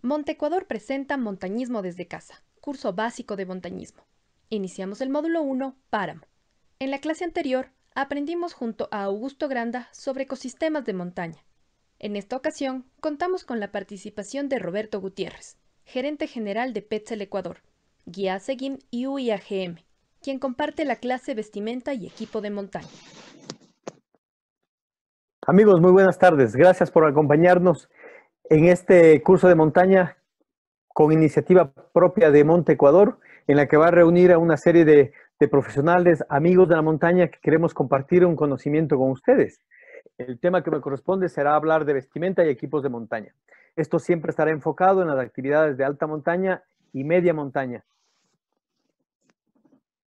Monte Ecuador presenta Montañismo desde casa, curso básico de montañismo. Iniciamos el módulo 1, Páramo. En la clase anterior, aprendimos junto a Augusto Granda sobre ecosistemas de montaña. En esta ocasión, contamos con la participación de Roberto Gutiérrez, gerente general de Petzel Ecuador, guía Seguim y UIAGM, quien comparte la clase Vestimenta y Equipo de Montaña. Amigos, muy buenas tardes. Gracias por acompañarnos en este curso de montaña con iniciativa propia de Monte Ecuador, en la que va a reunir a una serie de profesionales, amigos de la montaña, que queremos compartir un conocimiento con ustedes. El tema que me corresponde será hablar de vestimenta y equipos de montaña. Esto siempre estará enfocado en las actividades de alta montaña y media montaña.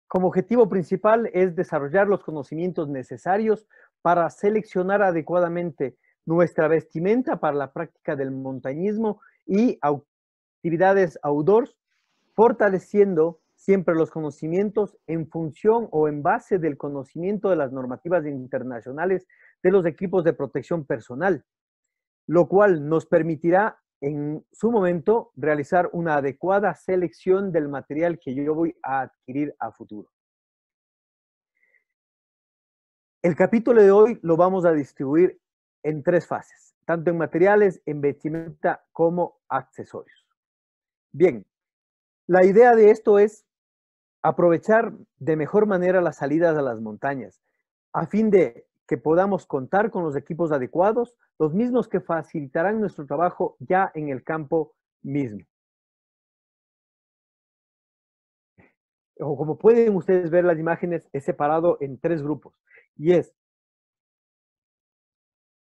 Como objetivo principal es desarrollar los conocimientos necesarios para seleccionar adecuadamente nuestra vestimenta para la práctica del montañismo y actividades outdoors, fortaleciendo siempre los conocimientos en función o en base del conocimiento de las normativas internacionales de los equipos de protección personal, lo cual nos permitirá en su momento realizar una adecuada selección del material que yo voy a adquirir a futuro. El capítulo de hoy lo vamos a distribuir en 3 fases, tanto en materiales, en vestimenta como accesorios. Bien, la idea de esto es aprovechar de mejor manera las salidas a las montañas, a fin de que podamos contar con los equipos adecuados, los mismos que facilitarán nuestro trabajo ya en el campo mismo. O como pueden ustedes ver las imágenes, es separado en 3 grupos, y es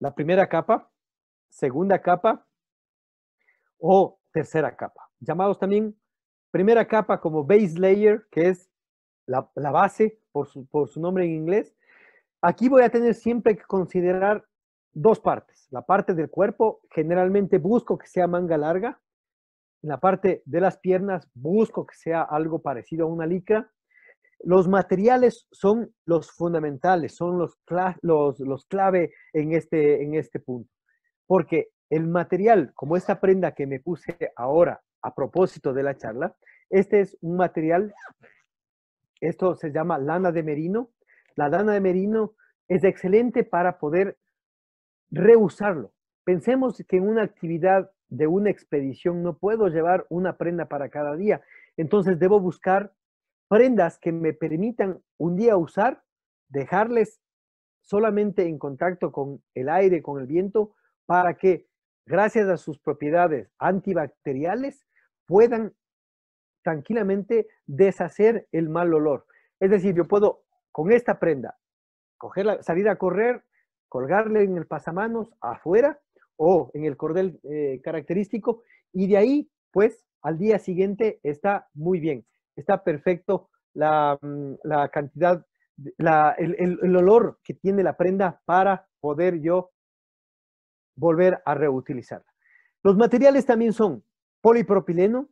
la primera capa, segunda capa o tercera capa, llamados también primera capa como base layer, que es la base por su nombre en inglés. Aquí voy a tener siempre que considerar 2 partes. La parte del cuerpo, generalmente busco que sea manga larga. En la parte de las piernas, busco que sea algo parecido a una licra. Los materiales son los fundamentales, son los clave en este punto. Porque el material, como esta prenda que me puse ahora a propósito de la charla, este es un material, esto se llama lana de merino. La lana de merino es excelente para poder reusarlo. Pensemos que en una actividad de una expedición no puedo llevar una prenda para cada día, entonces debo buscar prendas que me permitan un día usar, dejarles solamente en contacto con el aire, con el viento, para que, gracias a sus propiedades antibacteriales, puedan tranquilamente deshacer el mal olor. Es decir, yo puedo con esta prenda salir a correr, colgarle en el pasamanos afuera o en el cordel característico, y de ahí, pues, al día siguiente está muy bien, está perfecto la cantidad, el olor que tiene la prenda para poder yo volver a reutilizarla. Los materiales también son polipropileno.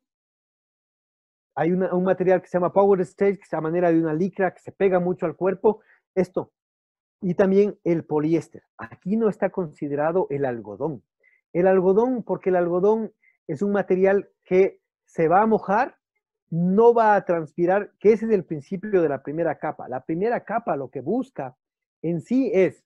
Hay un material que se llama Power Stage, que es a manera de una licra, que se pega mucho al cuerpo. Esto. Y también el poliéster. Aquí no está considerado el algodón. El algodón, porque el algodón es un material que se va a mojar, no va a transpirar, que ese es el principio de la primera capa. La primera capa lo que busca en sí es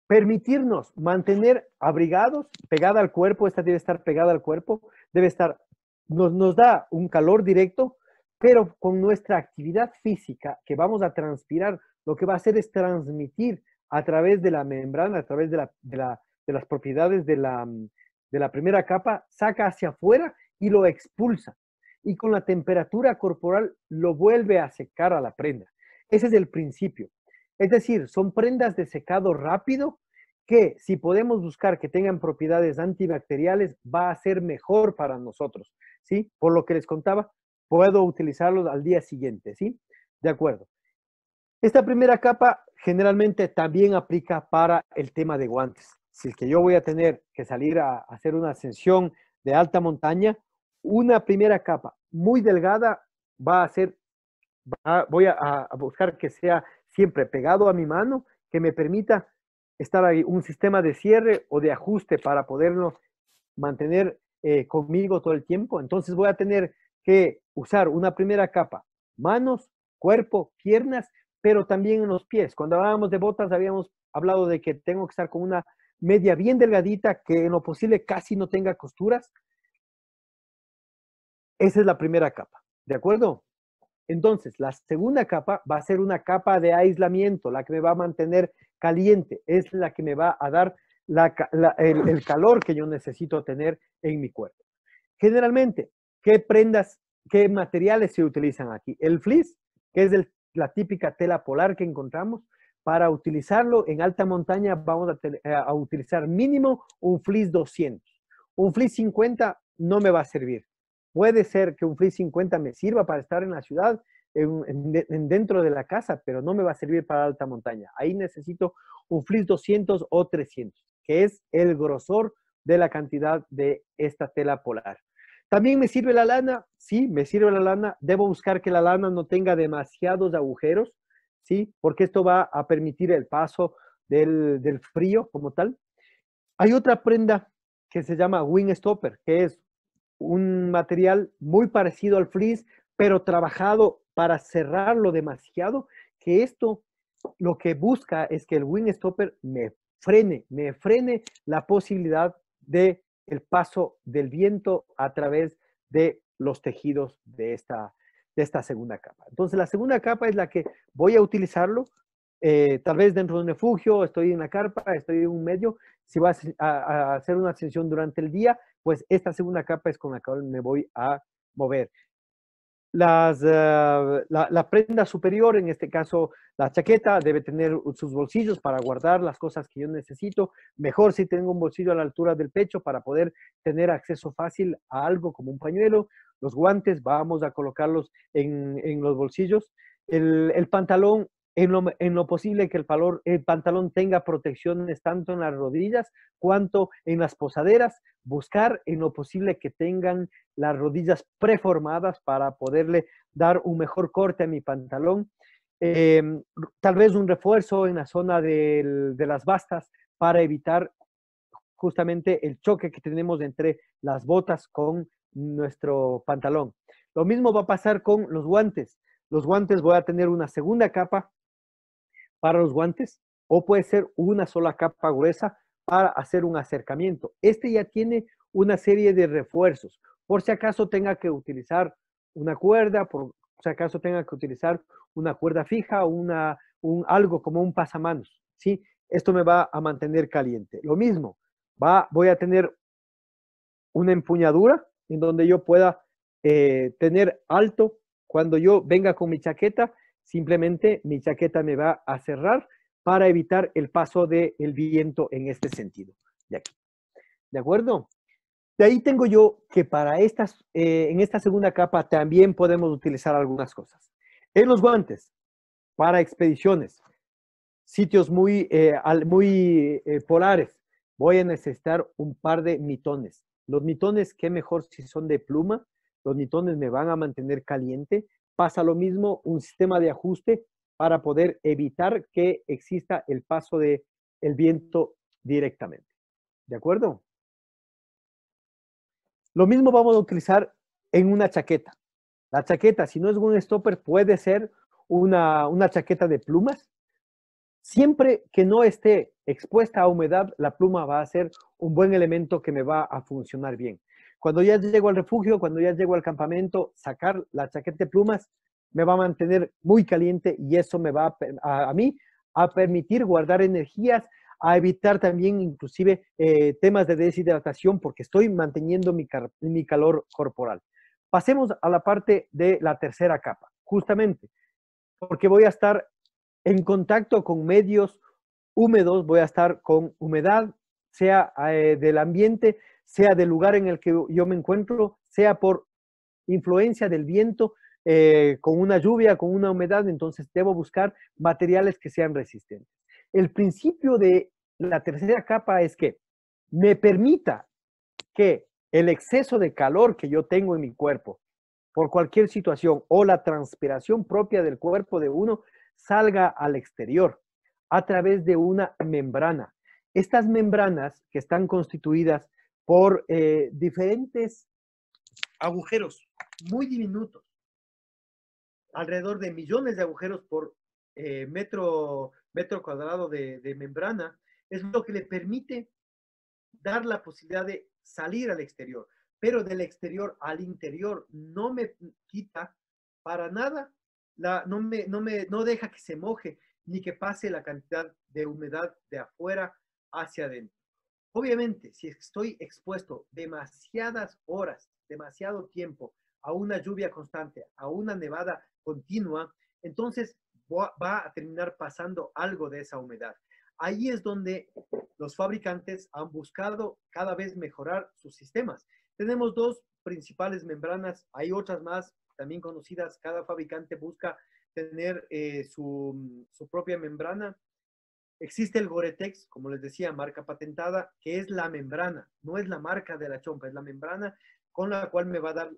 permitirnos mantener abrigados, pegada al cuerpo. Esta debe estar pegada al cuerpo, debe estar, nos da un calor directo, pero con nuestra actividad física que vamos a transpirar, lo que va a hacer es transmitir a través de la membrana, a través de las propiedades de la primera capa, saca hacia afuera y lo expulsa. Y con la temperatura corporal lo vuelve a secar a la prenda. Ese es el principio. Es decir, son prendas de secado rápido que, si podemos buscar que tengan propiedades antibacteriales, va a ser mejor para nosotros, ¿sí? Por lo que les contaba, puedo utilizarlos al día siguiente, ¿sí? De acuerdo. Esta primera capa generalmente también aplica para el tema de guantes. Si es que yo voy a tener que salir a hacer una ascensión de alta montaña, una primera capa muy delgada va a ser, voy a buscar que sea siempre pegado a mi mano, que me permita estar ahí, un sistema de cierre o de ajuste para poderlo mantener conmigo todo el tiempo. Entonces voy a tener que usar una primera capa, manos, cuerpo, piernas, pero también en los pies. Cuando hablábamos de botas, habíamos hablado de que tengo que estar con una media bien delgadita, que en lo posible casi no tenga costuras. Esa es la primera capa, ¿de acuerdo? Entonces, la segunda capa va a ser una capa de aislamiento, la que me va a mantener caliente, es la que me va a dar el calor que yo necesito tener en mi cuerpo. Generalmente, ¿qué prendas, qué materiales se utilizan aquí? El fleece, que es la típica tela polar que encontramos. Para utilizarlo en alta montaña vamos a utilizar mínimo un fleece 200. Un fleece 50 no me va a servir. Puede ser que un fleece 50 me sirva para estar en la ciudad, dentro de la casa, pero no me va a servir para alta montaña. Ahí necesito un fleece 200 o 300, que es el grosor de la cantidad de esta tela polar. ¿También me sirve la lana? Sí, me sirve la lana. Debo buscar que la lana no tenga demasiados agujeros, ¿sí? Porque esto va a permitir el paso del frío como tal. Hay otra prenda que se llama wing stopper, que es un material muy parecido al fleece, pero trabajado para cerrarlo demasiado, que esto lo que busca es que el wing stopper me frene la posibilidad de el paso del viento a través de los tejidos de esta segunda capa. Entonces, la segunda capa es la que voy a utilizarlo, tal vez dentro de un refugio, estoy en la carpa, estoy en un medio. Si voy a hacer una ascensión durante el día, pues esta segunda capa es con la que me voy a mover. La prenda superior, en este caso la chaqueta, debe tener sus bolsillos para guardar las cosas que yo necesito. Mejor si tengo un bolsillo a la altura del pecho para poder tener acceso fácil a algo como un pañuelo. Los guantes vamos a colocarlos en los bolsillos. El pantalón, en lo posible que el pantalón tenga protecciones tanto en las rodillas cuanto en las posaderas. Buscar en lo posible que tengan las rodillas preformadas para poderle dar un mejor corte a mi pantalón. Eh, Tal vez un refuerzo en la zona de las bastas para evitar justamente el choque que tenemos entre las botas con nuestro pantalón. Lo mismo va a pasar con los guantes. Los guantes voy a tener una segunda capa para los guantes o puede ser una sola capa gruesa para hacer un acercamiento. Este ya tiene una serie de refuerzos. Por si acaso tenga que utilizar una cuerda, por si acaso tenga que utilizar una cuerda fija, algo como un pasamanos, ¿sí? Esto me va a mantener caliente. Lo mismo, voy a tener una empuñadura en donde yo pueda tener alto. Cuando yo venga con mi chaqueta, simplemente mi chaqueta me va a cerrar para evitar el paso del viento en este sentido, de aquí. ¿De acuerdo? De ahí tengo yo que para en esta segunda capa también podemos utilizar algunas cosas. En los guantes, para expediciones, sitios muy polares, voy a necesitar un par de mitones. Los mitones, qué mejor si son de pluma, los mitones me van a mantener caliente. Pasa lo mismo, un sistema de ajuste para poder evitar que exista el paso del viento directamente. ¿De acuerdo? Lo mismo vamos a utilizar en una chaqueta. La chaqueta, si no es un stopper, puede ser una chaqueta de plumas. Siempre que no esté expuesta a humedad, la pluma va a ser un buen elemento que me va a funcionar bien. Cuando ya llego al refugio, cuando ya llego al campamento, sacar la chaqueta de plumas me va a mantener muy caliente y eso me va a mí a permitir guardar energías, a evitar también inclusive temas de deshidratación porque estoy manteniendo mi calor corporal. Pasemos a la parte de la tercera capa, justamente porque voy a estar en contacto con medios húmedos, voy a estar con humedad, sea del ambiente, sea del lugar en el que yo me encuentro, sea por influencia del viento, con una lluvia, con una humedad, entonces debo buscar materiales que sean resistentes. El principio de la tercera capa es que me permita que el exceso de calor que yo tengo en mi cuerpo por cualquier situación o la transpiración propia del cuerpo de uno salga al exterior a través de una membrana. Estas membranas que están constituidas por diferentes agujeros muy diminutos, alrededor de millones de agujeros por metro cuadrado de membrana, es lo que le permite dar la posibilidad de salir al exterior, pero del exterior al interior no me quita para nada, no deja que se moje ni que pase la cantidad de humedad de afuera hacia adentro. Obviamente, si estoy expuesto demasiadas horas, demasiado tiempo a una lluvia constante, a una nevada continua, entonces va a terminar pasando algo de esa humedad. Ahí es donde los fabricantes han buscado cada vez mejorar sus sistemas. Tenemos dos principales membranas, hay otras más también conocidas, cada fabricante busca tener su propia membrana. Existe el Gore-Tex, como les decía, marca patentada, que es la membrana, no es la marca de la chompa, es la membrana con la cual me va a dar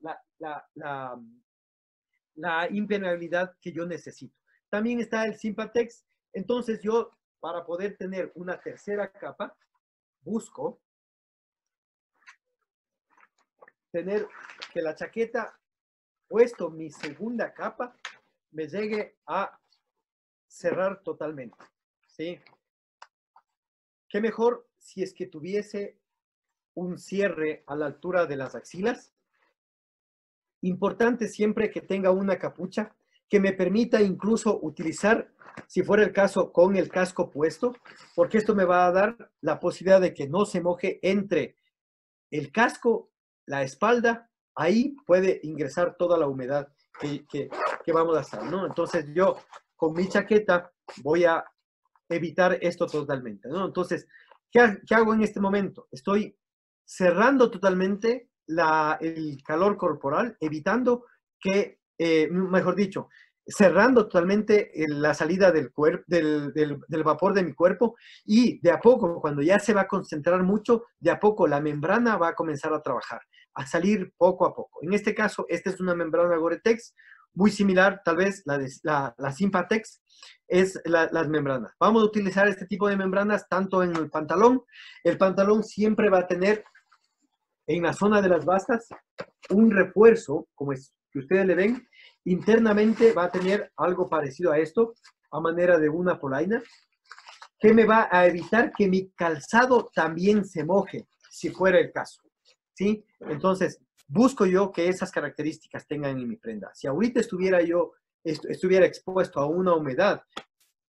la impermeabilidad que yo necesito. También está el Sympatex. Entonces yo, para poder tener una tercera capa, busco tener que la chaqueta, puesto mi segunda capa, me llegue a cerrar totalmente, ¿sí? ¿Qué mejor si es que tuviese un cierre a la altura de las axilas? Importante siempre que tenga una capucha que me permita incluso utilizar, si fuera el caso, con el casco puesto, porque esto me va a dar la posibilidad de que no se moje entre el casco, la espalda, ahí puede ingresar toda la humedad que vamos a estar, ¿no? Entonces yo con mi chaqueta voy a evitar esto totalmente, ¿no? Entonces, ¿qué hago en este momento? Estoy cerrando totalmente el calor corporal, evitando que, mejor dicho, cerrando totalmente la salida del vapor de mi cuerpo, y de a poco, cuando ya se va a concentrar mucho, de a poco la membrana va a comenzar a trabajar, a salir poco a poco. En este caso, esta es una membrana Gore-Tex, muy similar, tal vez, la Sympatex, es las membranas. Vamos a utilizar este tipo de membranas tanto en el pantalón. El pantalón siempre va a tener en la zona de las bastas un refuerzo, como es que ustedes le ven, internamente va a tener algo parecido a esto, a manera de una polaina, que me va a evitar que mi calzado también se moje, si fuera el caso, ¿sí? Entonces, busco yo que esas características tengan en mi prenda. Si ahorita estuviera expuesto a una humedad,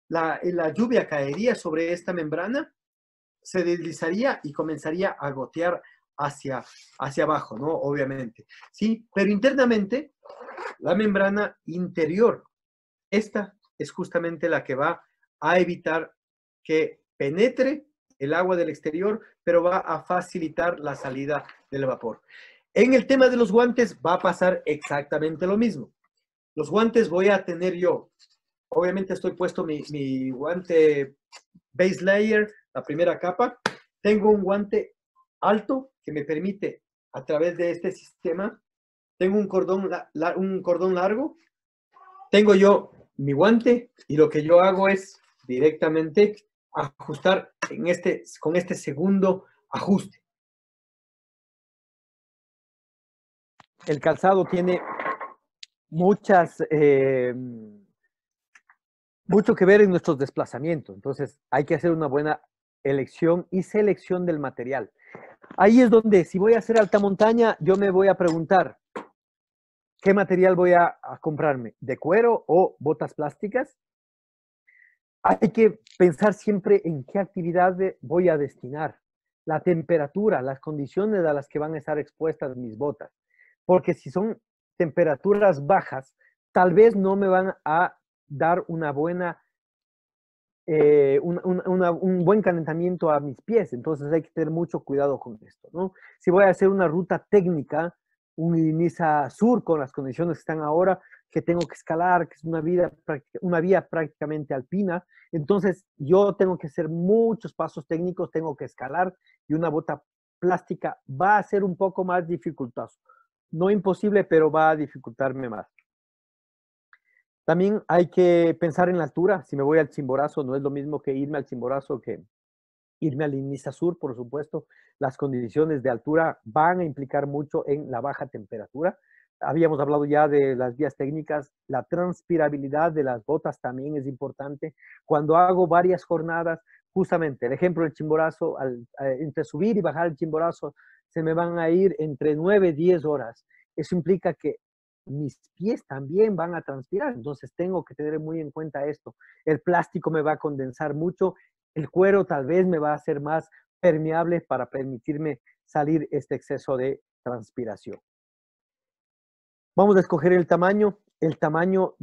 la lluvia caería sobre esta membrana, se deslizaría y comenzaría a gotear hacia abajo, ¿no? Obviamente, ¿sí? Pero internamente, la membrana interior, esta es justamente la que va a evitar que penetre el agua del exterior, pero va a facilitar la salida del vapor. En el tema de los guantes va a pasar exactamente lo mismo. Los guantes voy a tener yo, obviamente estoy puesto mi guante base layer, la primera capa. Tengo un guante alto que me permite, a través de este sistema, tengo un cordón largo, tengo yo mi guante, y lo que yo hago es directamente ajustar con este segundo ajuste. El calzado tiene mucho que ver en nuestros desplazamientos, entonces hay que hacer una buena elección y selección del material. Ahí es donde, si voy a hacer alta montaña, yo me voy a preguntar, ¿qué material voy a comprarme? ¿De cuero o botas plásticas? Hay que pensar siempre en qué actividad voy a destinar, la temperatura, las condiciones a las que van a estar expuestas mis botas. Porque si son temperaturas bajas, tal vez no me van a dar una buena, un buen calentamiento a mis pies. Entonces hay que tener mucho cuidado con esto, ¿no? Si voy a hacer una ruta técnica, un Niza Sur con las condiciones que están ahora, que tengo que escalar, que es una vía prácticamente alpina, entonces yo tengo que hacer muchos pasos técnicos, tengo que escalar, y una bota plástica va a ser un poco más dificultoso. No imposible, pero va a dificultarme más. También hay que pensar en la altura. Si me voy al Chimborazo, no es lo mismo que irme al Chimborazo que irme al INISA Sur, por supuesto. Las condiciones de altura van a implicar mucho en la baja temperatura. Habíamos hablado ya de las vías técnicas, la transpirabilidad de las botas también es importante. Cuando hago varias jornadas, justamente el ejemplo del Chimborazo, entre subir y bajar el Chimborazo, se me van a ir entre 9 y 10 horas. Eso implica que mis pies también van a transpirar, entonces tengo que tener muy en cuenta esto. El plástico me va a condensar mucho, el cuero tal vez me va a hacer más permeable para permitirme salir este exceso de transpiración. Vamos a escoger el tamaño. El tamaño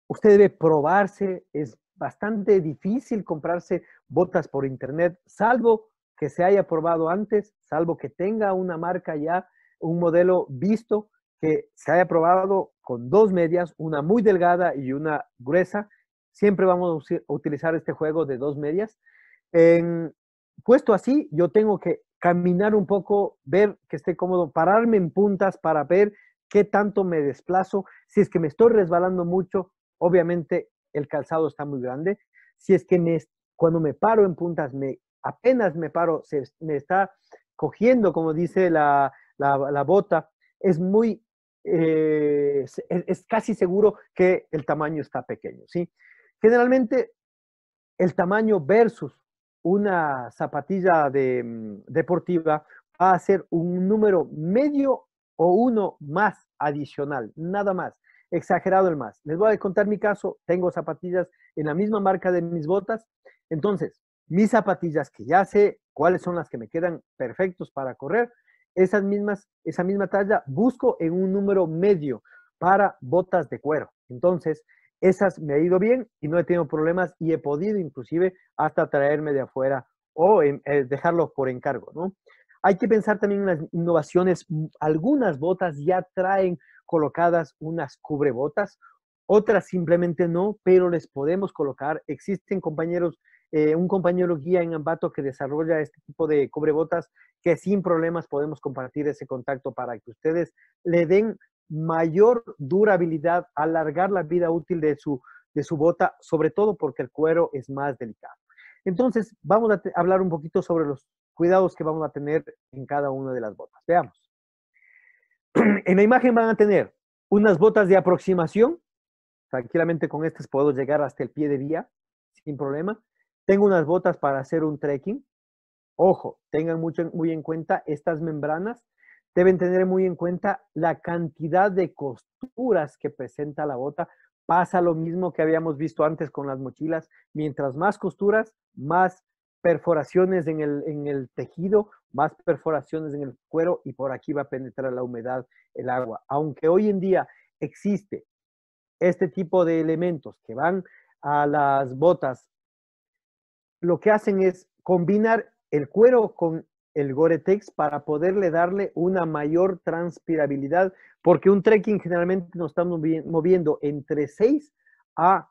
usted debe probarse. Es bastante difícil comprarse botas por internet, salvo que se haya probado antes, salvo que tenga una marca ya, un modelo visto, que se haya probado con 2 medias, una muy delgada y una gruesa. Siempre vamos a utilizar este juego de 2 medias. Puesto así, yo tengo que caminar un poco, ver que esté cómodo, pararme en puntas para ver qué tanto me desplazo. Si es que me estoy resbalando mucho, obviamente el calzado está muy grande. Si es que cuando me paro en puntas, apenas me paro, me está cogiendo, como dice la bota, es casi seguro que el tamaño está pequeño, ¿sí? Generalmente, el tamaño versus una zapatilla deportiva va a ser un número medio o uno más adicional, nada más, exagerado el más. Les voy a contar mi caso, tengo zapatillas en la misma marca de mis botas, entonces mis zapatillas que ya sé cuáles son las que me quedan perfectos para correr, esa misma talla busco en un número medio para botas de cuero. Entonces, esas me ha ido bien y no he tenido problemas y he podido inclusive hasta traerme de afuera o dejarlo por encargo, ¿no? Hay que pensar también en las innovaciones. Algunas botas ya traen colocadas unas cubrebotas, otras simplemente no, pero les podemos colocar. Existen compañeros, un compañero guía en Ambato que desarrolla este tipo de cubrebotas que sin problemas podemos compartir ese contacto para que ustedes le den mayor durabilidad, alargar la vida útil de su bota, sobre todo porque el cuero es más delicado. Entonces, vamos a hablar un poquito sobre los cuidados que vamos a tener en cada una de las botas. Veamos. En la imagen van a tener unas botas de aproximación. Tranquilamente con estas puedo llegar hasta el pie de vía sin problema. Tengo unas botas para hacer un trekking. Ojo, tengan muy en cuenta estas membranas. Deben tener muy en cuenta la cantidad de costuras que presenta la bota. Pasa lo mismo que habíamos visto antes con las mochilas. Mientras más costuras, más perforaciones en el tejido, más perforaciones en el cuero y por aquí va a penetrar la humedad, el agua. Aunque hoy en día existe este tipo de elementos que van a las botas, lo que hacen es combinar el cuero con el Gore-Tex para poderle darle una mayor transpirabilidad, porque un trekking generalmente nos estamos moviendo entre 6 a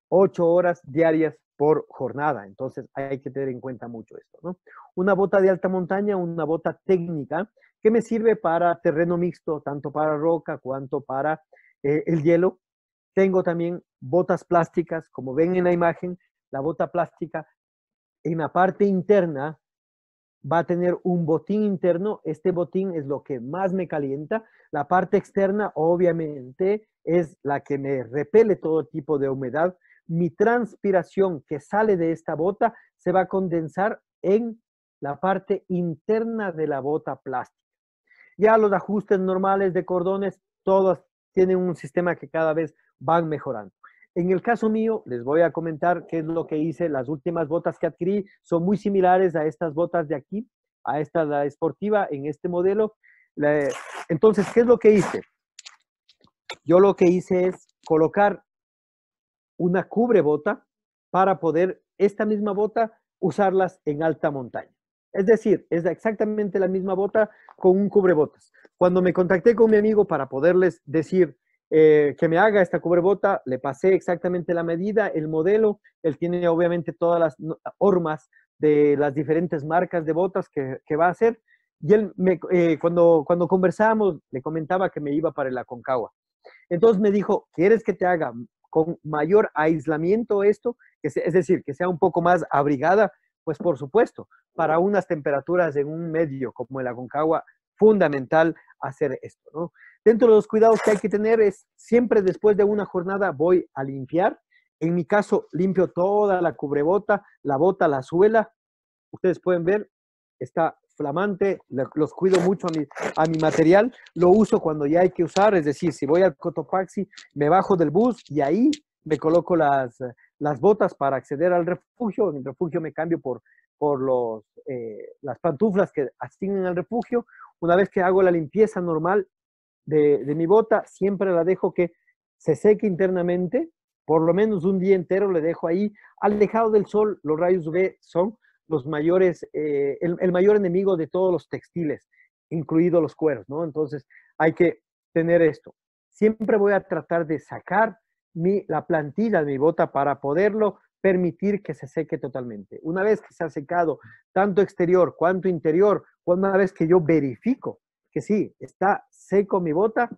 8 horas diarias por jornada. Entonces hay que tener en cuenta mucho esto, ¿no? Una bota de alta montaña, una bota técnica que me sirve para terreno mixto, tanto para roca cuanto para el hielo. Tengo también botas plásticas, como ven en la imagen, la bota plástica en la parte interna va a tener un botín interno. Este botín es lo que más me calienta. La parte externa, obviamente, es la que me repele todo tipo de humedad. Mi transpiración que sale de esta bota se va a condensar en la parte interna de la bota plástica. Ya los ajustes normales de cordones, todos tienen un sistema que cada vez van mejorando. En el caso mío, les voy a comentar qué es lo que hice. Las últimas botas que adquirí son muy similares a estas botas de aquí, a esta la esportiva en este modelo. Entonces, ¿qué es lo que hice? Yo lo que hice es colocar una cubrebota para poder esta misma bota usarlas en alta montaña. Es decir, es exactamente la misma bota con un cubrebotas. Cuando me contacté con mi amigo para poderles decir que me haga esta cubrebota, le pasé exactamente la medida, el modelo. Él tiene obviamente todas las hormas de las diferentes marcas de botas que va a hacer. Y él, cuando conversamos, le comentaba que me iba para el Aconcagua. Entonces me dijo, ¿quieres que te haga con mayor aislamiento esto? Es decir, que sea un poco más abrigada. Pues por supuesto, para unas temperaturas en un medio como el Aconcagua, fundamental hacer esto, ¿no? Dentro de los cuidados que hay que tener es siempre después de una jornada voy a limpiar. En mi caso, limpio toda la cubrebota, la bota, la suela. Ustedes pueden ver, está flamante, los cuido mucho a mi material, lo uso cuando ya hay que usar, es decir, si voy al Cotopaxi, me bajo del bus y ahí me coloco las botas para acceder al refugio. En el refugio me cambio por las pantuflas que asignan al refugio. Una vez que hago la limpieza normal de mi bota, siempre la dejo que se seque internamente, por lo menos un día entero le dejo ahí, alejado del sol. Los rayos UV son los mayores, el mayor enemigo de todos los textiles, incluidos los cueros, ¿no? Entonces hay que tener esto. Siempre voy a tratar de sacar la plantilla de mi bota para poderlo permitir que se seque totalmente. Una vez que se ha secado tanto exterior cuanto interior, una vez que yo verifico que sí, está seco mi bota,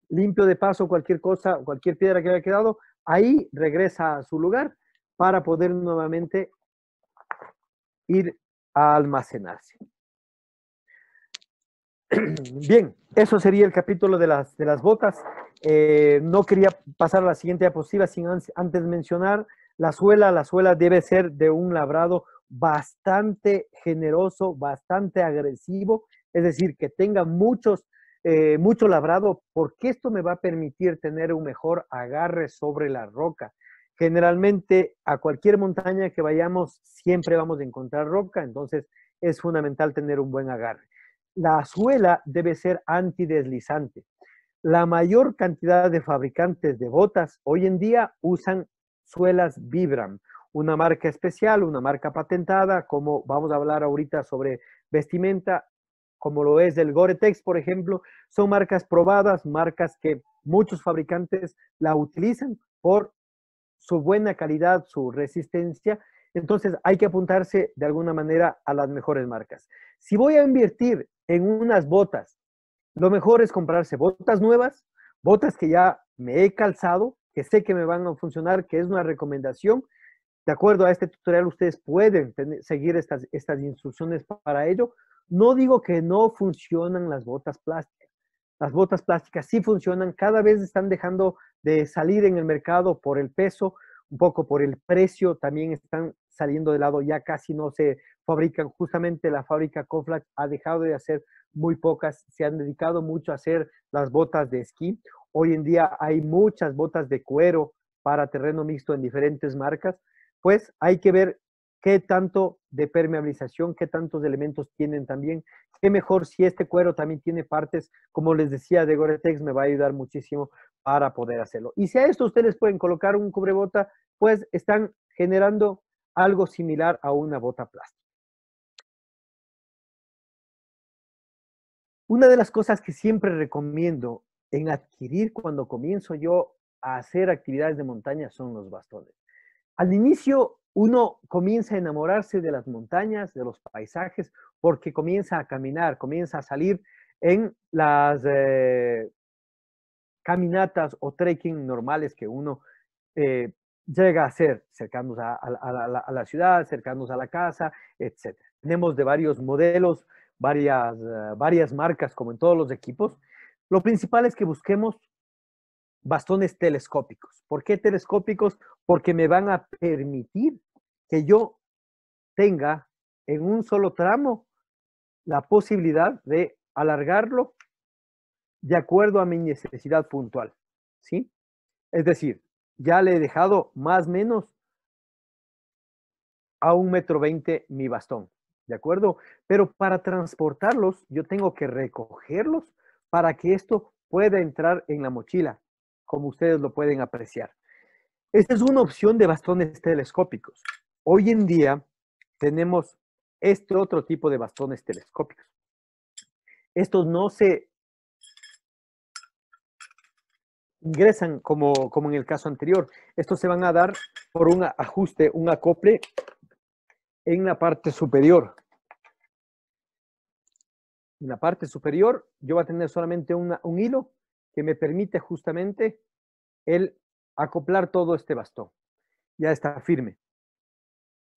limpio de paso cualquier cosa, cualquier piedra que haya quedado, ahí regresa a su lugar para poder nuevamente ir a almacenarse. Bien, eso sería el capítulo de las botas. No quería pasar a la siguiente diapositiva sin antes mencionar la suela. La suela debe ser de un labrado bastante generoso, bastante agresivo, es decir, que tenga mucho labrado, porque esto me va a permitir tener un mejor agarre sobre la roca. Generalmente a cualquier montaña que vayamos siempre vamos a encontrar roca, entonces es fundamental tener un buen agarre. La suela debe ser antideslizante. La mayor cantidad de fabricantes de botas hoy en día usan suelas Vibram, una marca especial, una marca patentada, como vamos a hablar ahorita sobre vestimenta, como lo es el Gore-Tex, por ejemplo. Son marcas probadas, marcas que muchos fabricantes la utilizan por su buena calidad, su resistencia. Entonces hay que apuntarse de alguna manera a las mejores marcas. Si voy a invertir en unas botas, lo mejor es comprarse botas nuevas, botas que ya me he calzado, que sé que me van a funcionar, que es una recomendación. De acuerdo a este tutorial, ustedes pueden seguir estas instrucciones para ello. No digo que no funcionan las botas plásticas. Las botas plásticas sí funcionan, cada vez están dejando de salir en el mercado por el peso, un poco por el precio, también están saliendo de lado, ya casi no se fabrican. Justamente la fábrica Coflax ha dejado de hacer muy pocas, se han dedicado mucho a hacer las botas de esquí. Hoy en día hay muchas botas de cuero para terreno mixto en diferentes marcas. Pues hay que ver qué tanto de permeabilización, qué tantos elementos tienen también. Qué mejor si este cuero también tiene partes, como les decía, de Gore-Tex, me va a ayudar muchísimo para poder hacerlo. Y si a esto ustedes pueden colocar un cubrebota, pues están generando algo similar a una bota plástica. Una de las cosas que siempre recomiendo en adquirir cuando comienzo yo a hacer actividades de montaña son los bastones. Al inicio uno comienza a enamorarse de las montañas, de los paisajes, porque comienza a caminar, comienza a salir en las caminatas o trekking normales que uno llega a hacer, cercanos a la ciudad, cercanos a la casa, etc. Tenemos de varios modelos, varias marcas, como en todos los equipos. Lo principal es que busquemos bastones telescópicos. ¿Por qué telescópicos? Porque me van a permitir que yo tenga en un solo tramo la posibilidad de alargarlo de acuerdo a mi necesidad puntual, ¿sí? Es decir, ya le he dejado más o menos a 1,20 m mi bastón, ¿de acuerdo? Pero para transportarlos, yo tengo que recogerlos para que esto pueda entrar en la mochila, como ustedes lo pueden apreciar. Esta es una opción de bastones telescópicos. Hoy en día tenemos este otro tipo de bastones telescópicos. Estos no se ingresan como en el caso anterior. Estos se van a dar por un ajuste, un acople en la parte superior. En la parte superior yo voy a tener solamente un hilo que me permite justamente el acoplar todo este bastón. Ya está firme.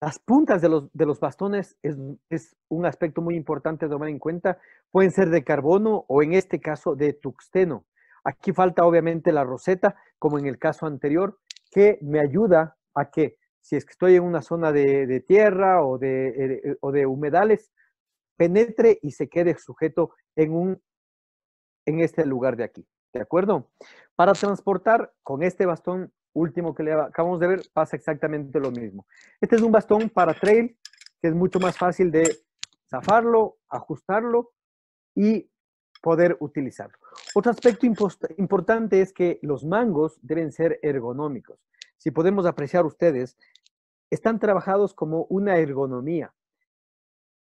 Las puntas de los bastones es un aspecto muy importante a tomar en cuenta. Pueden ser de carbono o en este caso de tuxteno. Aquí falta obviamente la roseta, como en el caso anterior, que me ayuda a que si es que estoy en una zona de tierra o de humedales, penetre y se quede sujeto en este lugar de aquí. ¿De acuerdo? Para transportar con este bastón último que le acabamos de ver, pasa exactamente lo mismo. Este es un bastón para trail, que es mucho más fácil de zafarlo, ajustarlo y poder utilizarlo. Otro aspecto importante es que los mangos deben ser ergonómicos. Si podemos apreciar ustedes, están trabajados como una ergonomía.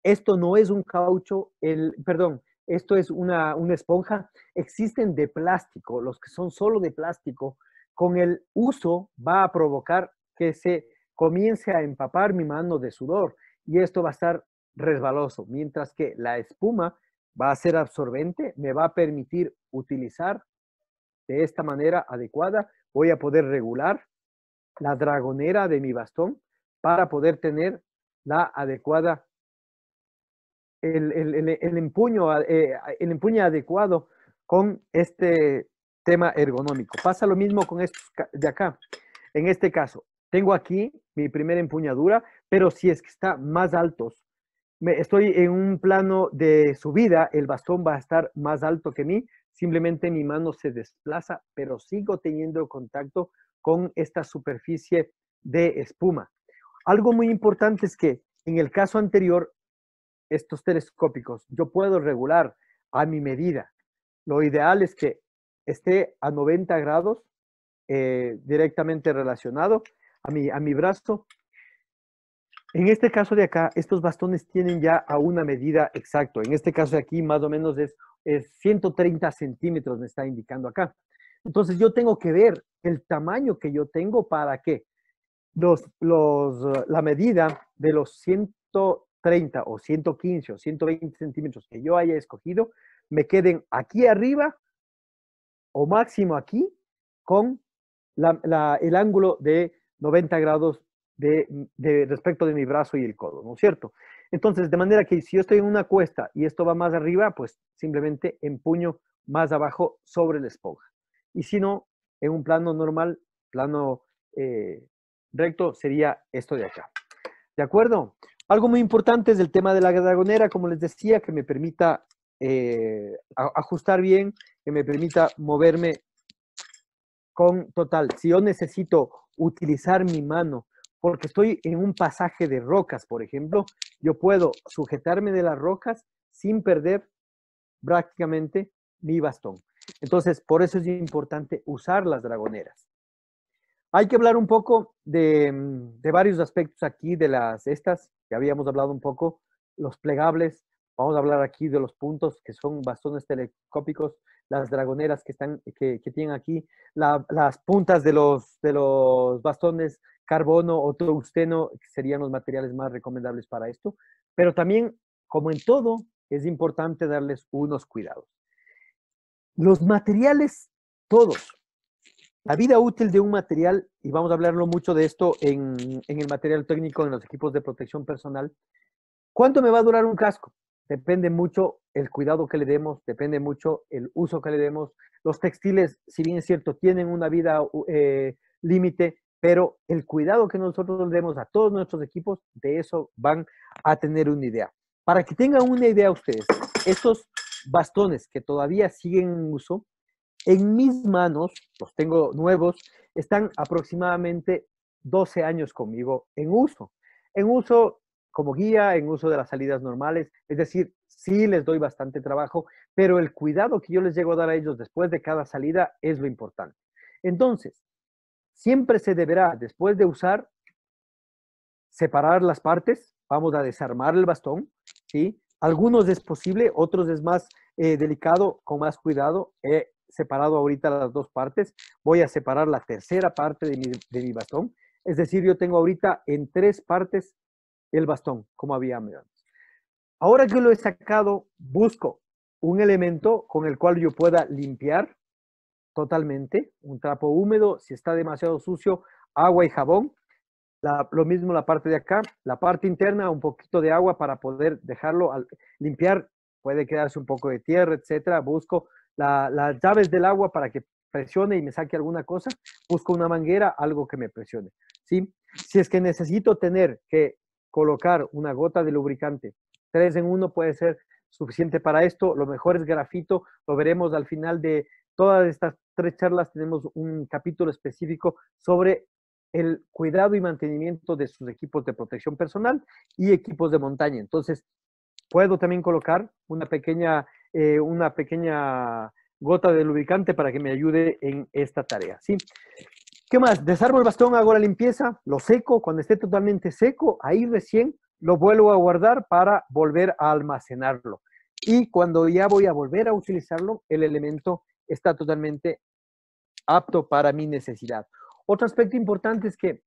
Esto no es un caucho, perdón, esto es una esponja. Existen de plástico, los que son solo de plástico, con el uso va a provocar que se comience a empapar mi mano de sudor y esto va a estar resbaloso, mientras que la espuma va a ser absorbente, me va a permitir utilizar de esta manera adecuada, voy a poder regular la dragonera de mi bastón para poder tener la adecuada el empuño adecuado con este tema ergonómico. Pasa lo mismo con estos de acá. En este caso, tengo aquí mi primera empuñadura, pero si es que está más altos, estoy en un plano de subida, el bastón va a estar más alto que mí, simplemente mi mano se desplaza, pero sigo teniendo contacto con esta superficie de espuma. Algo muy importante es que en el caso anterior estos telescópicos, yo puedo regular a mi medida. Lo ideal es que esté a 90 grados directamente relacionado a mi brazo. En este caso de acá, estos bastones tienen ya a una medida exacta. En este caso de aquí, más o menos es 130 centímetros, me está indicando acá. Entonces yo tengo que ver el tamaño que yo tengo para que la medida de los 130 o 115 o 120 centímetros que yo haya escogido me queden aquí arriba o máximo aquí con el ángulo de 90 grados respecto de mi brazo y el codo, ¿no es cierto? Entonces, de manera que si yo estoy en una cuesta y esto va más arriba, pues simplemente empuño más abajo sobre la esponja. Y si no, en un plano normal, plano recto, sería esto de acá. ¿De acuerdo? Algo muy importante es el tema de la dragonera, como les decía, que me permita ajustar bien, que me permita moverme con total. Si yo necesito utilizar mi mano porque estoy en un pasaje de rocas, por ejemplo, yo puedo sujetarme de las rocas sin perder prácticamente mi bastón. Entonces, por eso es importante usar las dragoneras. Hay que hablar un poco de varios aspectos aquí de estas, que habíamos hablado un poco, los plegables. Vamos a hablar aquí de los puntos que son bastones telescópicos, las dragoneras que tienen aquí, las puntas de los bastones carbono o tungsteno, que serían los materiales más recomendables para esto. Pero también, como en todo, es importante darles unos cuidados. Los materiales, todos, la vida útil de un material, y vamos a hablarlo mucho de esto en el material técnico, en los equipos de protección personal. ¿Cuánto me va a durar un casco? Depende mucho el cuidado que le demos, depende mucho el uso que le demos. Los textiles, si bien es cierto, tienen una vida límite, pero el cuidado que nosotros le demos a todos nuestros equipos, de eso van a tener una idea. Para que tengan una idea ustedes, estos bastones que todavía siguen en uso, en mis manos, los tengo nuevos, están aproximadamente 12 años conmigo en uso. En uso como guía, en uso de las salidas normales, es decir, sí les doy bastante trabajo, pero el cuidado que yo les llego a dar a ellos después de cada salida es lo importante. Entonces, siempre se deberá, después de usar, separar las partes, vamos a desarmar el bastón, ¿sí? Algunos es posible, otros es más delicado, con más cuidado. He separado ahorita las dos partes, voy a separar la tercera parte de mi bastón, es decir, yo tengo ahorita en 3 partes el bastón, como había antes. Ahora que lo he sacado, busco un elemento con el cual yo pueda limpiar totalmente, un trapo húmedo, si está demasiado sucio, agua y jabón, Lo mismo la parte de acá, la parte interna, un poquito de agua para poder dejarlo limpiar. Puede quedarse un poco de tierra, etcétera. Busco las llaves del agua para que presione y me saque alguna cosa. Busco una manguera, algo que me presione. ¿Sí? Si es que necesito tener que colocar una gota de lubricante, 3 en 1 puede ser suficiente para esto. Lo mejor es grafito. Lo veremos al final de todas estas 3 charlas. Tenemos un capítulo específico sobre el cuidado y mantenimiento de sus equipos de protección personal y equipos de montaña. Entonces, puedo también colocar una pequeña gota de lubricante para que me ayude en esta tarea, ¿sí? ¿Qué más? Desarmo el bastón, hago la limpieza, lo seco, cuando esté totalmente seco, ahí recién lo vuelvo a guardar para volver a almacenarlo. Y cuando ya voy a volver a utilizarlo, el elemento está totalmente apto para mi necesidad. Otro aspecto importante es que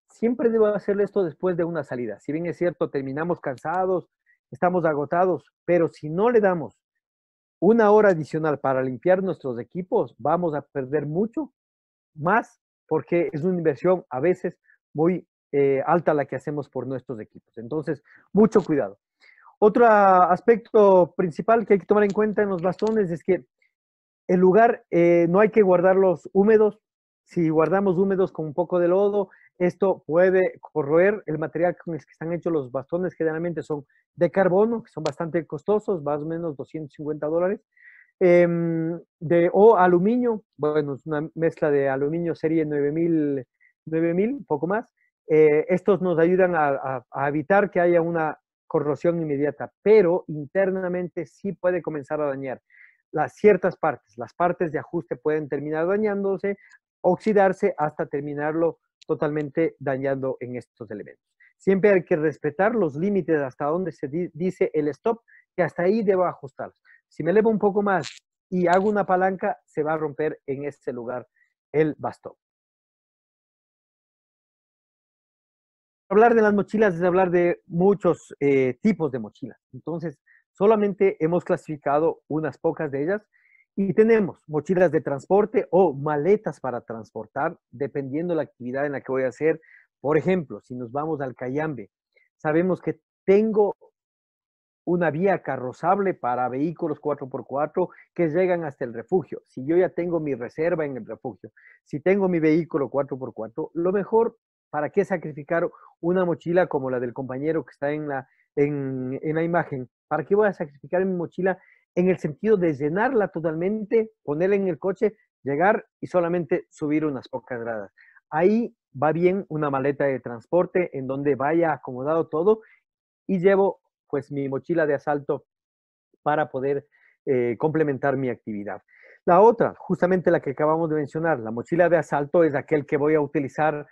siempre debo hacer esto después de una salida. Si bien es cierto, terminamos cansados, estamos agotados, pero si no le damos una hora adicional para limpiar nuestros equipos, vamos a perder mucho más porque es una inversión a veces muy alta la que hacemos por nuestros equipos. Entonces, mucho cuidado. Otro aspecto principal que hay que tomar en cuenta en los bastones es que el lugar no hay que guardarlos húmedos. Si guardamos húmedos con un poco de lodo, esto puede corroer el material con el que están hechos los bastones. Generalmente son de carbono, que son bastante costosos, más o menos $250. O aluminio, bueno, es una mezcla de aluminio serie 9000, poco más. Estos nos ayudan a evitar que haya una corrosión inmediata, pero internamente sí puede comenzar a dañar ciertas partes. Las partes de ajuste pueden terminar dañándose, oxidarse hasta terminarlo totalmente dañando en estos elementos. Siempre hay que respetar los límites hasta donde se dice el stop, que hasta ahí debo ajustarlos. Si me elevo un poco más y hago una palanca, se va a romper en este lugar el bastón. Hablar de las mochilas es hablar de muchos tipos de mochilas. Entonces, solamente hemos clasificado unas pocas de ellas y tenemos mochilas de transporte o maletas para transportar, dependiendo de la actividad en la que voy a hacer. Por ejemplo, si nos vamos al Cayambe, sabemos que tengo una vía carrozable para vehículos 4x4 que llegan hasta el refugio. Si yo ya tengo mi reserva en el refugio, si tengo mi vehículo 4x4, lo mejor, ¿para qué sacrificar una mochila como la del compañero que está en la imagen? ¿Para qué voy a sacrificar mi mochila en el sentido de llenarla totalmente, ponerla en el coche, llegar y solamente subir unas pocas gradas? Ahí va bien una maleta de transporte en donde vaya acomodado todo y llevo pues mi mochila de asalto para poder complementar mi actividad. La otra, justamente la que acabamos de mencionar, la mochila de asalto es aquella que voy a utilizar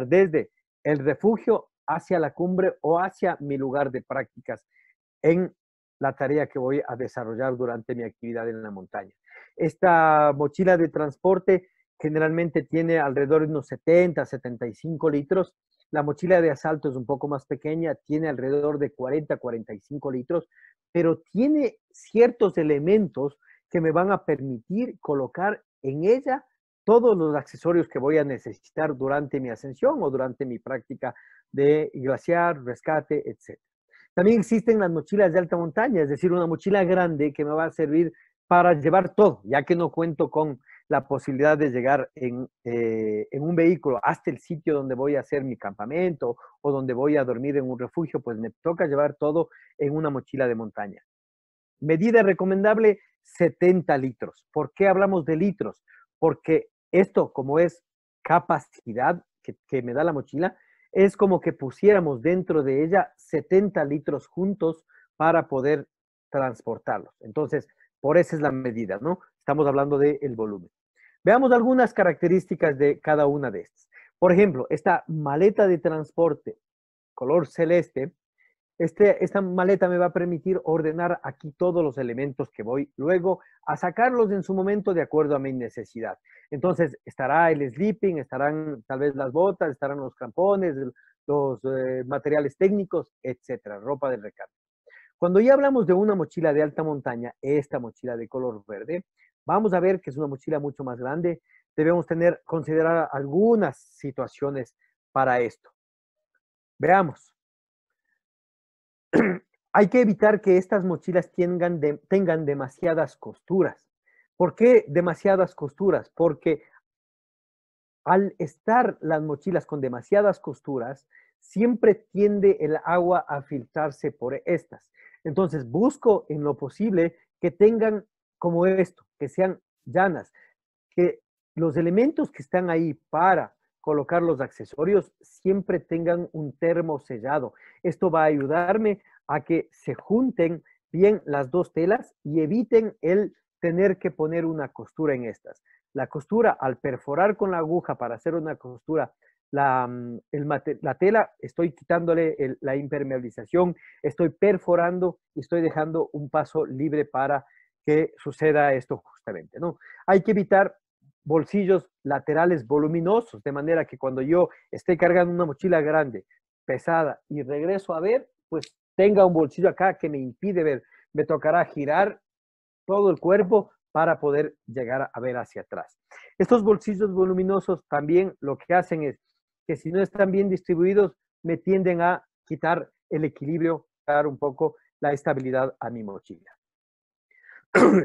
desde el refugio hacia la cumbre o hacia mi lugar de prácticas en la tarea que voy a desarrollar durante mi actividad en la montaña. Esta mochila de transporte generalmente tiene alrededor de unos 70, 75 litros. La mochila de asalto es un poco más pequeña, tiene alrededor de 40, 45 litros, pero tiene ciertos elementos que me van a permitir colocar en ella todos los accesorios que voy a necesitar durante mi ascensión o durante mi práctica de glaciar, rescate, etc. También existen las mochilas de alta montaña, es decir, una mochila grande que me va a servir para llevar todo, ya que no cuento con la posibilidad de llegar en un vehículo hasta el sitio donde voy a hacer mi campamento o donde voy a dormir en un refugio, pues me toca llevar todo en una mochila de montaña. Medida recomendable, 70 litros. ¿Por qué hablamos de litros? Porque esto, como es capacidad que me da la mochila, es como que pusiéramos dentro de ella 70 litros juntos para poder transportarlos. Entonces, por esa es la medida, ¿no? Estamos hablando del volumen. Veamos algunas características de cada una de estas. Por ejemplo, esta maleta de transporte color celeste, esta maleta me va a permitir ordenar aquí todos los elementos que voy luego a sacarlos en su momento de acuerdo a mi necesidad. Entonces, estará el sleeping, estarán tal vez las botas, estarán los crampones, los materiales técnicos, etcétera, ropa de recambio. Cuando ya hablamos de una mochila de alta montaña, esta mochila de color verde, vamos a ver que es una mochila mucho más grande. Debemos considerar algunas situaciones para esto. Veamos. Hay que evitar que estas mochilas tengan demasiadas costuras. ¿Por qué demasiadas costuras? Porque al estar las mochilas con demasiadas costuras, siempre tiende el agua a filtrarse por estas. Entonces, busco en lo posible que tengan como esto, que sean llanas, que los elementos que están ahí para colocar los accesorios siempre tengan un termo sellado. Esto va a ayudarme a que se junten bien las dos telas y eviten el tener que poner una costura en estas. La costura, al perforar con la aguja para hacer una costura, la tela, estoy quitándole la impermeabilización, estoy perforando y estoy dejando un paso libre para que suceda esto justamente, ¿no? Hay que evitar bolsillos laterales voluminosos, de manera que cuando yo esté cargando una mochila grande, pesada, y regreso a ver, pues tenga un bolsillo acá que me impide ver. Me tocará girar todo el cuerpo para poder llegar a ver hacia atrás. Estos bolsillos voluminosos también lo que hacen es que si no están bien distribuidos, me tienden a quitar el equilibrio, dar un poco la estabilidad a mi mochila.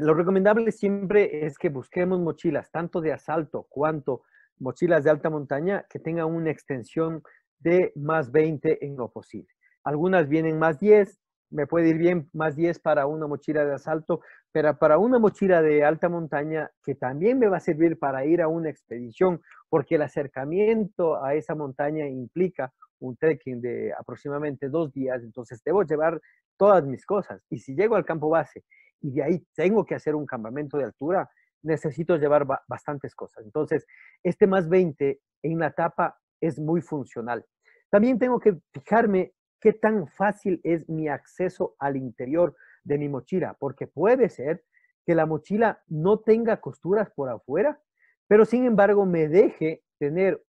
Lo recomendable siempre es que busquemos mochilas, tanto de asalto cuanto mochilas de alta montaña, que tengan una extensión de más 20 en lo posible. Algunas vienen más 10, me puede ir bien más 10 para una mochila de asalto, pero para una mochila de alta montaña, que también me va a servir para ir a una expedición, porque el acercamiento a esa montaña implica un trekking de aproximadamente 2 días, entonces debo llevar todas mis cosas. Y si llego al campo base y de ahí tengo que hacer un campamento de altura, necesito llevar bastantes cosas. Entonces, este más 20 en la tapa es muy funcional. También tengo que fijarme qué tan fácil es mi acceso al interior de mi mochila, porque puede ser que la mochila no tenga costuras por afuera, pero sin embargo me deje tener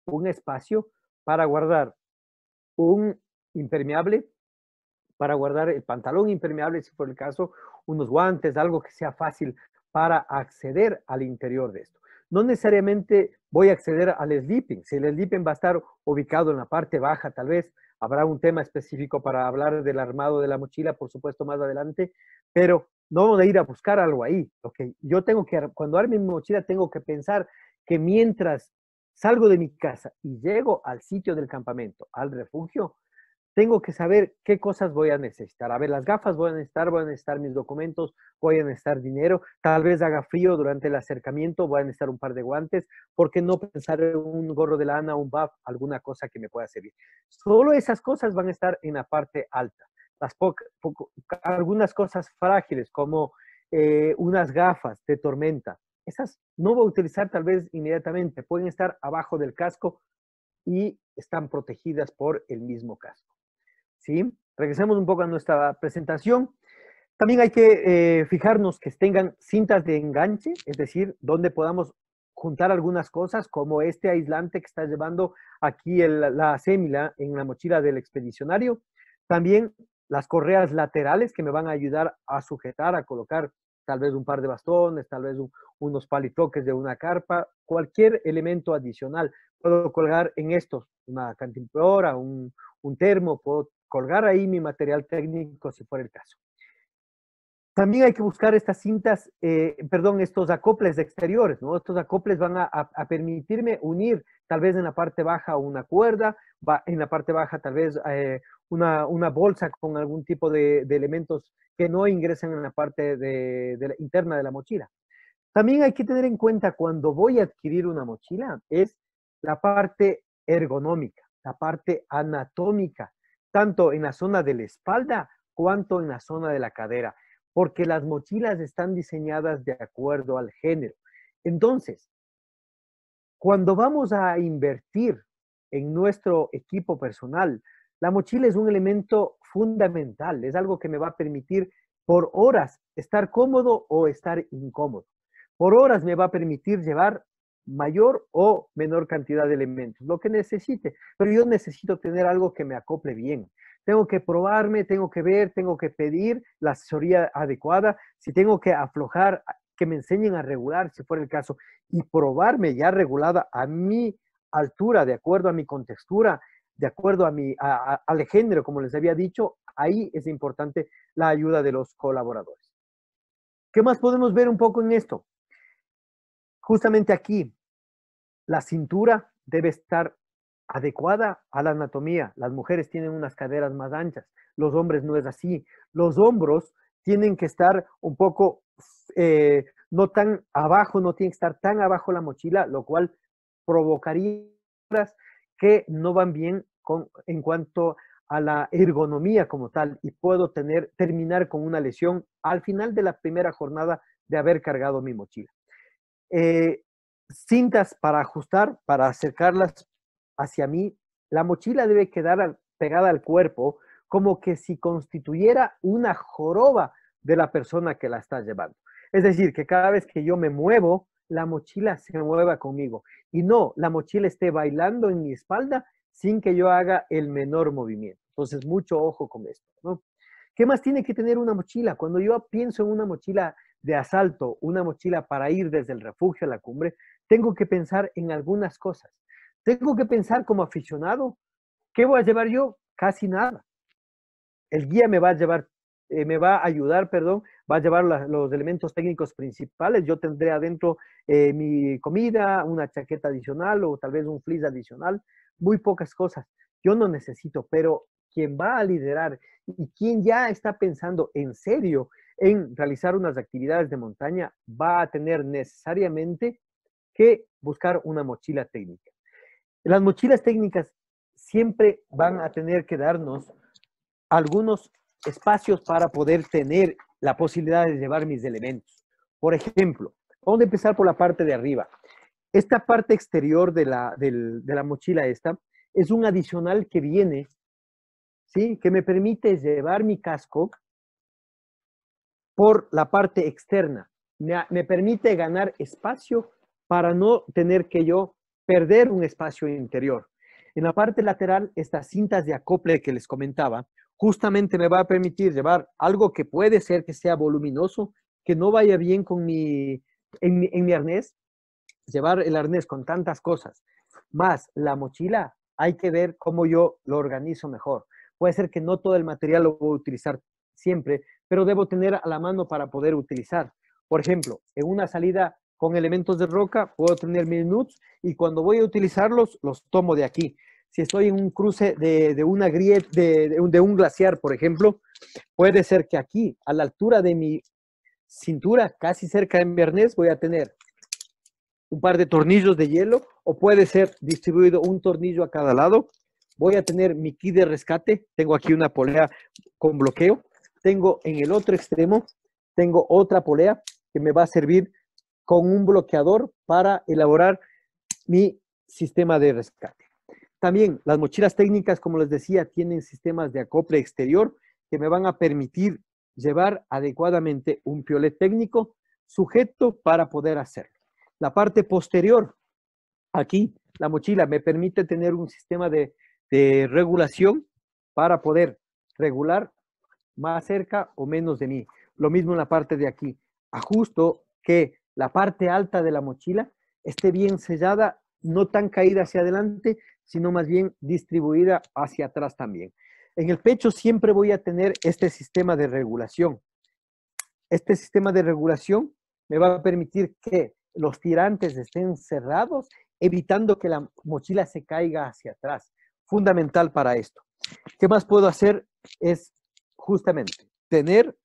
un espacio para guardar un impermeable, para guardar el pantalón impermeable, si por el caso, unos guantes, algo que sea fácil para acceder al interior de esto. No necesariamente voy a acceder al sleeping. Si el sleeping va a estar ubicado en la parte baja, tal vez habrá un tema específico para hablar del armado de la mochila, por supuesto, más adelante, pero no vamos a ir a buscar algo ahí. Okay. Yo tengo que, cuando arme mi mochila, tengo que pensar que mientras salgo de mi casa y llego al sitio del campamento, al refugio, tengo que saber qué cosas voy a necesitar. A ver, las gafas voy a necesitar mis documentos, voy a necesitar dinero, tal vez haga frío durante el acercamiento, voy a necesitar un par de guantes, ¿por qué no pensar en un gorro de lana, un buff, alguna cosa que me pueda servir? Solo esas cosas van a estar en la parte alta. Algunas cosas frágiles como unas gafas de tormenta, esas no voy a utilizar tal vez inmediatamente, pueden estar abajo del casco y están protegidas por el mismo casco. ¿Sí? Regresemos un poco a nuestra presentación. También hay que fijarnos que tengan cintas de enganche, es decir, donde podamos juntar algunas cosas, como este aislante que está llevando aquí la sémila en la mochila del expedicionario. También las correas laterales que me van a ayudar a sujetar, a colocar tal vez un par de bastones, tal vez unos palitoques de una carpa, cualquier elemento adicional. Puedo colgar en estos una cantimplora, un termo, puedo colgar ahí mi material técnico si fuera el caso. También hay que buscar estas cintas, estos acoples exteriores, ¿no? Estos acoples van a permitirme unir tal vez en la parte baja una cuerda, en la parte baja tal vez una bolsa con algún tipo de elementos que no ingresen en la parte interna de la mochila. También hay que tener en cuenta cuando voy a adquirir una mochila, es la parte ergonómica, la parte anatómica, tanto en la zona de la espalda cuanto en la zona de la cadera, porque las mochilas están diseñadas de acuerdo al género. Entonces, cuando vamos a invertir en nuestro equipo personal, la mochila es un elemento fundamental, es algo que me va a permitir por horas estar cómodo o estar incómodo. Por horas me va a permitir llevar mayor o menor cantidad de elementos, lo que necesite, pero yo necesito tener algo que me acople bien. Tengo que probarme, tengo que ver, tengo que pedir la asesoría adecuada, si tengo que aflojar, que me enseñen a regular, si fuera el caso, y probarme ya regulada altura, de acuerdo a mi contextura, de acuerdo a al género, como les había dicho, ahí es importante la ayuda de los colaboradores. ¿Qué más podemos ver un poco en esto? Justamente aquí, la cintura debe estar adecuada a la anatomía. Las mujeres tienen unas caderas más anchas, los hombres no es así. Los hombros tienen que estar un poco, no tan abajo, no tiene que estar tan abajo la mochila, lo cual provocaría que no van bien en cuanto a la ergonomía como tal y puedo terminar con una lesión al final de la primera jornada de haber cargado mi mochila. Cintas para ajustar, para acercarlas hacia mí. La mochila debe quedar pegada al cuerpo como que si constituyera una joroba de la persona que la está llevando. Es decir, que cada vez que yo me muevo, la mochila se mueva conmigo y no la mochila esté bailando en mi espalda sin que yo haga el menor movimiento. Entonces, mucho ojo con esto, ¿no? ¿Qué más tiene que tener una mochila? Cuando yo pienso en una mochila de asalto, una mochila para ir desde el refugio a la cumbre, tengo que pensar en algunas cosas. Tengo que pensar como aficionado, ¿qué voy a llevar yo? Casi nada. El guía me va a llevar, me va a ayudar, perdón, va a llevar los elementos técnicos principales. Yo tendré adentro mi comida, una chaqueta adicional o tal vez un fleece adicional, muy pocas cosas. Yo no necesito, pero quien va a liderar y quien ya está pensando en serio en realizar unas actividades de montaña va a tener necesariamente que buscar una mochila técnica. Las mochilas técnicas siempre van a tener que darnos algunos espacios para poder tener la posibilidad de llevar mis elementos. Por ejemplo, vamos a empezar por la parte de arriba. Esta parte exterior de la mochila esta es un adicional que viene, ¿sí? Que me permite llevar mi casco por la parte externa. Me permite ganar espacio para no tener que yo perder un espacio interior. En la parte lateral, estas cintas de acople que les comentaba, justamente me va a permitir llevar algo que puede ser que sea voluminoso, que no vaya bien con en mi arnés, llevar el arnés con tantas cosas, más la mochila, hay que ver cómo yo lo organizo mejor. Puede ser que no todo el material lo voy a utilizar siempre, pero debo tener a la mano para poder utilizar. Por ejemplo, en una salida con elementos de roca, puedo tener mis nuts y cuando voy a utilizarlos, los tomo de aquí. Si estoy en un cruce de una grieta, de un glaciar, por ejemplo, puede ser que aquí, a la altura de mi cintura, casi cerca de mi arnés, voy a tener un par de tornillos de hielo o puede ser distribuido un tornillo a cada lado. Voy a tener mi kit de rescate. Tengo aquí una polea con bloqueo. Tengo en el otro extremo, tengo otra polea que me va a servir con un bloqueador para elaborar mi sistema de rescate. También las mochilas técnicas, como les decía, tienen sistemas de acople exterior que me van a permitir llevar adecuadamente un piolet técnico sujeto para poder hacerlo. La parte posterior, aquí, la mochila me permite tener un sistema de regulación para poder regular más cerca o menos de mí. Lo mismo en la parte de aquí. Ajusto que la parte alta de la mochila esté bien sellada, no tan caída hacia adelante, sino más bien distribuida hacia atrás también. En el pecho siempre voy a tener este sistema de regulación. Este sistema de regulación me va a permitir que los tirantes estén cerrados, evitando que la mochila se caiga hacia atrás. Fundamental para esto. ¿Qué más puedo hacer? Es justamente tener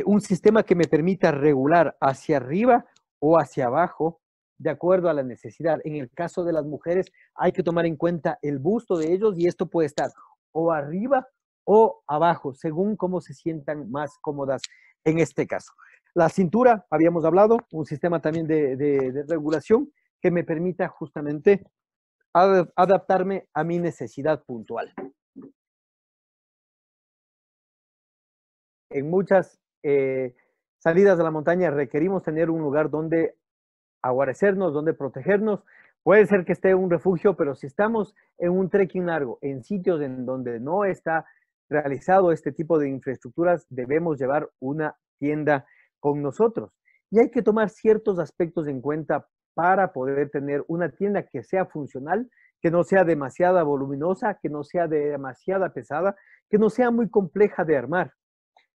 un sistema que me permita regular hacia arriba o hacia abajo de acuerdo a la necesidad. En el caso de las mujeres hay que tomar en cuenta el busto de ellos y esto puede estar o arriba o abajo, según cómo se sientan más cómodas en este caso. La cintura, habíamos hablado, un sistema también de regulación que me permita justamente adaptarme a mi necesidad puntual. En muchas salidas de la montaña requerimos tener un lugar donde aguarecernos, donde protegernos. Puede ser que esté un refugio, pero si estamos en un trekking largo, en sitios en donde no está realizado este tipo de infraestructuras, debemos llevar una tienda con nosotros. Y hay que tomar ciertos aspectos en cuenta para poder tener una tienda que sea funcional, que no sea demasiada voluminosa, que no sea demasiada pesada, que no sea muy compleja de armar.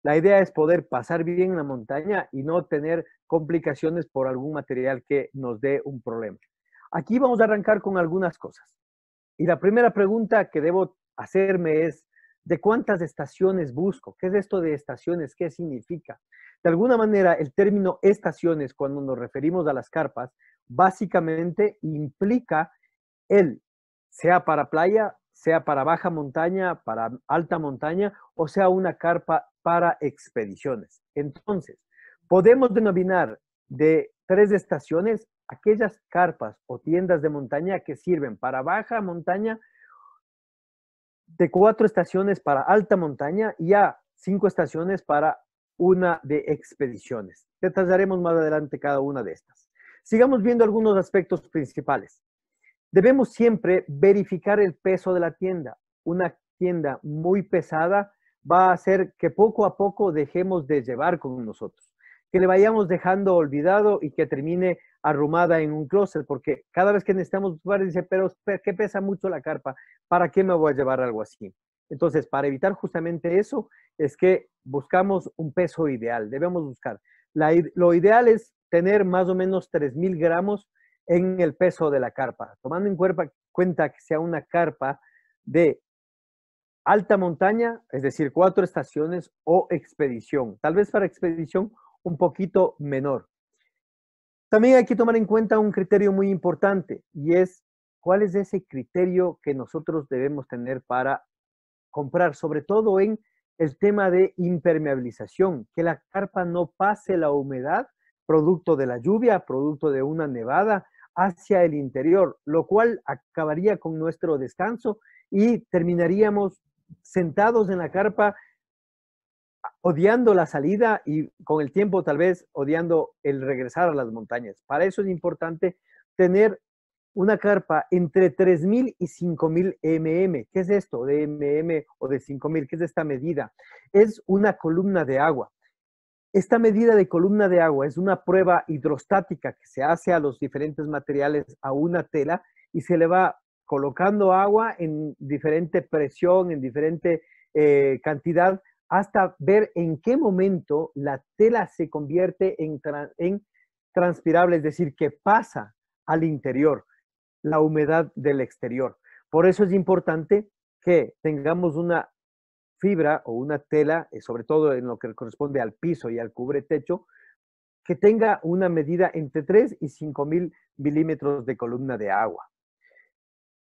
La idea es poder pasar bien en la montaña y no tener complicaciones por algún material que nos dé un problema. Aquí vamos a arrancar con algunas cosas. Y la primera pregunta que debo hacerme es, ¿de cuántas estaciones busco? ¿Qué es esto de estaciones? ¿Qué significa? De alguna manera, el término estaciones, cuando nos referimos a las carpas, básicamente implica el, sea para playa, sea para baja montaña, para alta montaña, o sea una carpa para expediciones. Entonces, podemos denominar de 3 estaciones aquellas carpas o tiendas de montaña que sirven para baja montaña, de 4 estaciones para alta montaña y a 5 estaciones para una de expediciones. Detallaremos más adelante cada una de estas. Sigamos viendo algunos aspectos principales. Debemos siempre verificar el peso de la tienda. Una tienda muy pesada va a hacer que poco a poco dejemos de llevar con nosotros, que le vayamos dejando olvidado y que termine arrumada en un closet, porque cada vez que necesitamos jugar dice, pero ¿qué pesa mucho la carpa? ¿Para qué me voy a llevar algo así? Entonces, para evitar justamente eso, es que buscamos un peso ideal. Debemos buscar. Lo ideal es tener más o menos 3,000 gramos en el peso de la carpa, tomando en cuenta que sea una carpa de alta montaña, es decir, 4 estaciones o expedición. Tal vez para expedición un poquito menor. También hay que tomar en cuenta un criterio muy importante y es cuál es ese criterio que nosotros debemos tener para comprar, sobre todo en el tema de impermeabilización, que la carpa no pase la humedad producto de la lluvia, producto de una nevada, hacia el interior, lo cual acabaría con nuestro descanso y terminaríamos sentados en la carpa odiando la salida y con el tiempo tal vez odiando el regresar a las montañas. Para eso es importante tener una carpa entre 3,000 y 5,000 mm. ¿Qué es esto de mm o de 5,000? ¿Qué es esta medida? Es una columna de agua. Esta medida de columna de agua es una prueba hidrostática que se hace a los diferentes materiales a una tela y se le va colocando agua en diferente presión, en diferente cantidad, hasta ver en qué momento la tela se convierte en transpirable, es decir, que pasa al interior la humedad del exterior. Por eso es importante que tengamos una fibra o una tela, sobre todo en lo que corresponde al piso y al cubretecho, que tenga una medida entre 3 y 5,000 milímetros de columna de agua.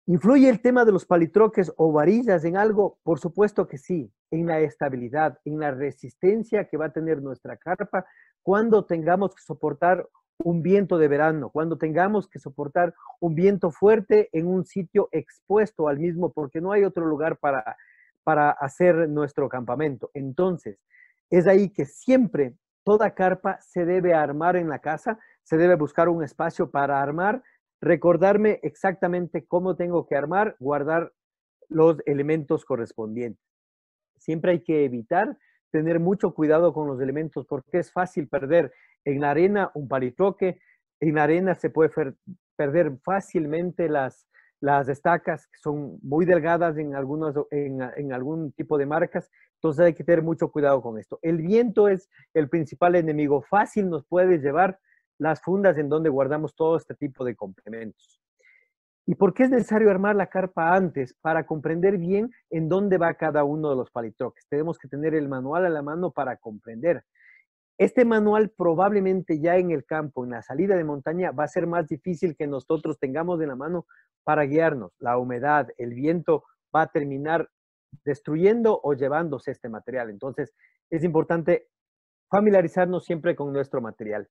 ¿Influye el tema de los palitroques o varillas en algo? Por supuesto que sí, en la estabilidad, en la resistencia que va a tener nuestra carpa cuando tengamos que soportar un viento de verano, cuando tengamos que soportar un viento fuerte en un sitio expuesto al mismo, porque no hay otro lugar para hacer nuestro campamento. Entonces, es ahí que siempre toda carpa se debe armar en la casa, se debe buscar un espacio para armar, recordarme exactamente cómo tengo que armar, guardar los elementos correspondientes. Siempre hay que evitar tener mucho cuidado con los elementos porque es fácil perder en la arena un palitroque, en la arena se puede perder fácilmente las estacas que son muy delgadas en algún tipo de marcas, entonces hay que tener mucho cuidado con esto. El viento es el principal enemigo, fácil nos puede llevar las fundas en donde guardamos todo este tipo de complementos. ¿Y por qué es necesario armar la carpa antes? Para comprender bien en dónde va cada uno de los palitroques. Tenemos que tener el manual a la mano para comprender. Este manual probablemente ya en el campo, en la salida de montaña, va a ser más difícil que nosotros tengamos de la mano para guiarnos. La humedad, el viento va a terminar destruyendo o llevándose este material. Entonces, es importante familiarizarnos siempre con nuestro material.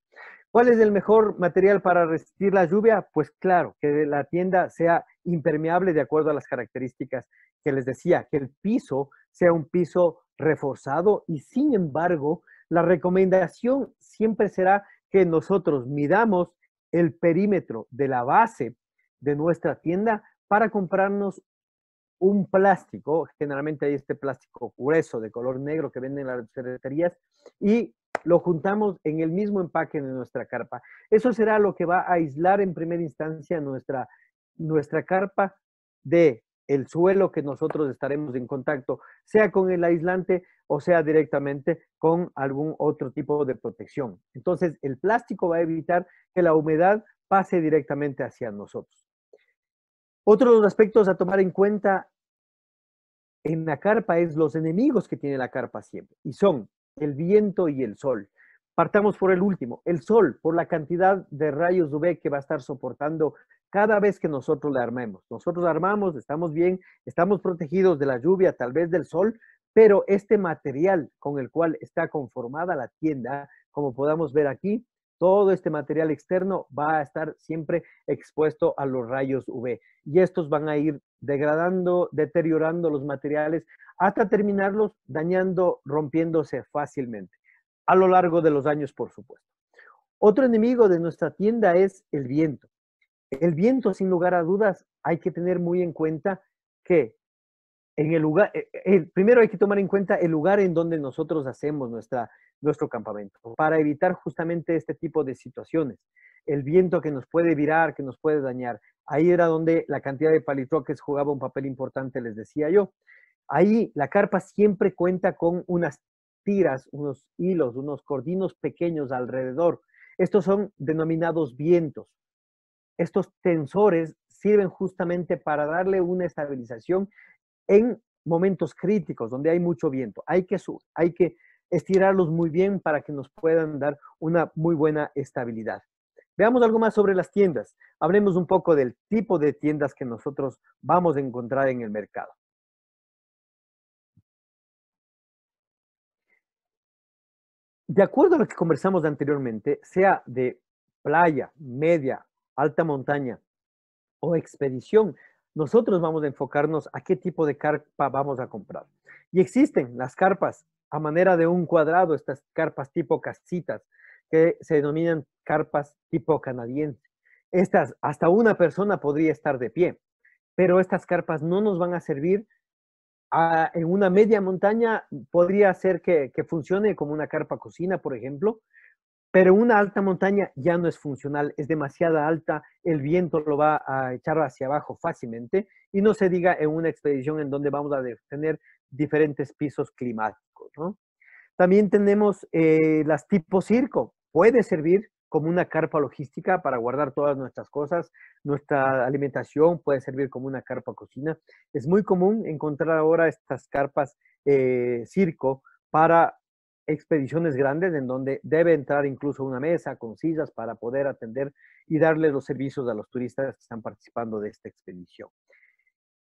¿Cuál es el mejor material para resistir la lluvia? Pues claro, que la tienda sea impermeable de acuerdo a las características que les decía, que el piso sea un piso reforzado y sin embargo, la recomendación siempre será que nosotros midamos el perímetro de la base de nuestra tienda para comprarnos un plástico, generalmente hay este plástico grueso de color negro que venden en las ferreterías y lo juntamos en el mismo empaque de nuestra carpa. Eso será lo que va a aislar en primera instancia nuestra carpa de el suelo que nosotros estaremos en contacto, sea con el aislante o sea directamente con algún otro tipo de protección. Entonces, el plástico va a evitar que la humedad pase directamente hacia nosotros. Otro de los aspectos a tomar en cuenta en la carpa es los enemigos que tiene la carpa siempre, y son el viento y el sol. Partamos por el último, el sol, por la cantidad de rayos UV que va a estar soportando cada vez que nosotros le armemos. Nosotros armamos, estamos bien, estamos protegidos de la lluvia, tal vez del sol, pero este material con el cual está conformada la tienda, como podamos ver aquí, todo este material externo va a estar siempre expuesto a los rayos UV y estos van a ir degradando, deteriorando los materiales hasta terminarlos dañando, rompiéndose fácilmente a lo largo de los años, por supuesto. Otro enemigo de nuestra tienda es el viento. El viento, sin lugar a dudas, hay que tener muy en cuenta que en el lugar, primero hay que tomar en cuenta el lugar en donde nosotros hacemos nuestro campamento, para evitar justamente este tipo de situaciones. El viento que nos puede virar, que nos puede dañar. Ahí era donde la cantidad de palitroques jugaba un papel importante, les decía yo. Ahí la carpa siempre cuenta con unas tiras, unos hilos, unos cordinos pequeños alrededor. Estos son denominados vientos. Estos tensores sirven justamente para darle una estabilización en momentos críticos donde hay mucho viento. Hay que estirarlos muy bien para que nos puedan dar una muy buena estabilidad. Veamos algo más sobre las tiendas. Hablemos un poco del tipo de tiendas que nosotros vamos a encontrar en el mercado. De acuerdo a lo que conversamos anteriormente, sea de playa, media, alta montaña o expedición, nosotros vamos a enfocarnos a qué tipo de carpa vamos a comprar. Y existen las carpas a manera de un cuadrado, estas carpas tipo casitas, que se denominan carpas tipo canadiense. Estas, hasta una persona podría estar de pie, pero estas carpas no nos van a servir en una media montaña. Podría ser que funcione como una carpa cocina, por ejemplo, pero una alta montaña ya no es funcional, es demasiada alta, el viento lo va a echar hacia abajo fácilmente y no se diga en una expedición en donde vamos a tener diferentes pisos climáticos, ¿no? También tenemos las tipo circo. Puede servir como una carpa logística para guardar todas nuestras cosas, nuestra alimentación, puede servir como una carpa cocina. Es muy común encontrar ahora estas carpas circo para expediciones grandes en donde debe entrar incluso una mesa con sillas para poder atender y darle los servicios a los turistas que están participando de esta expedición.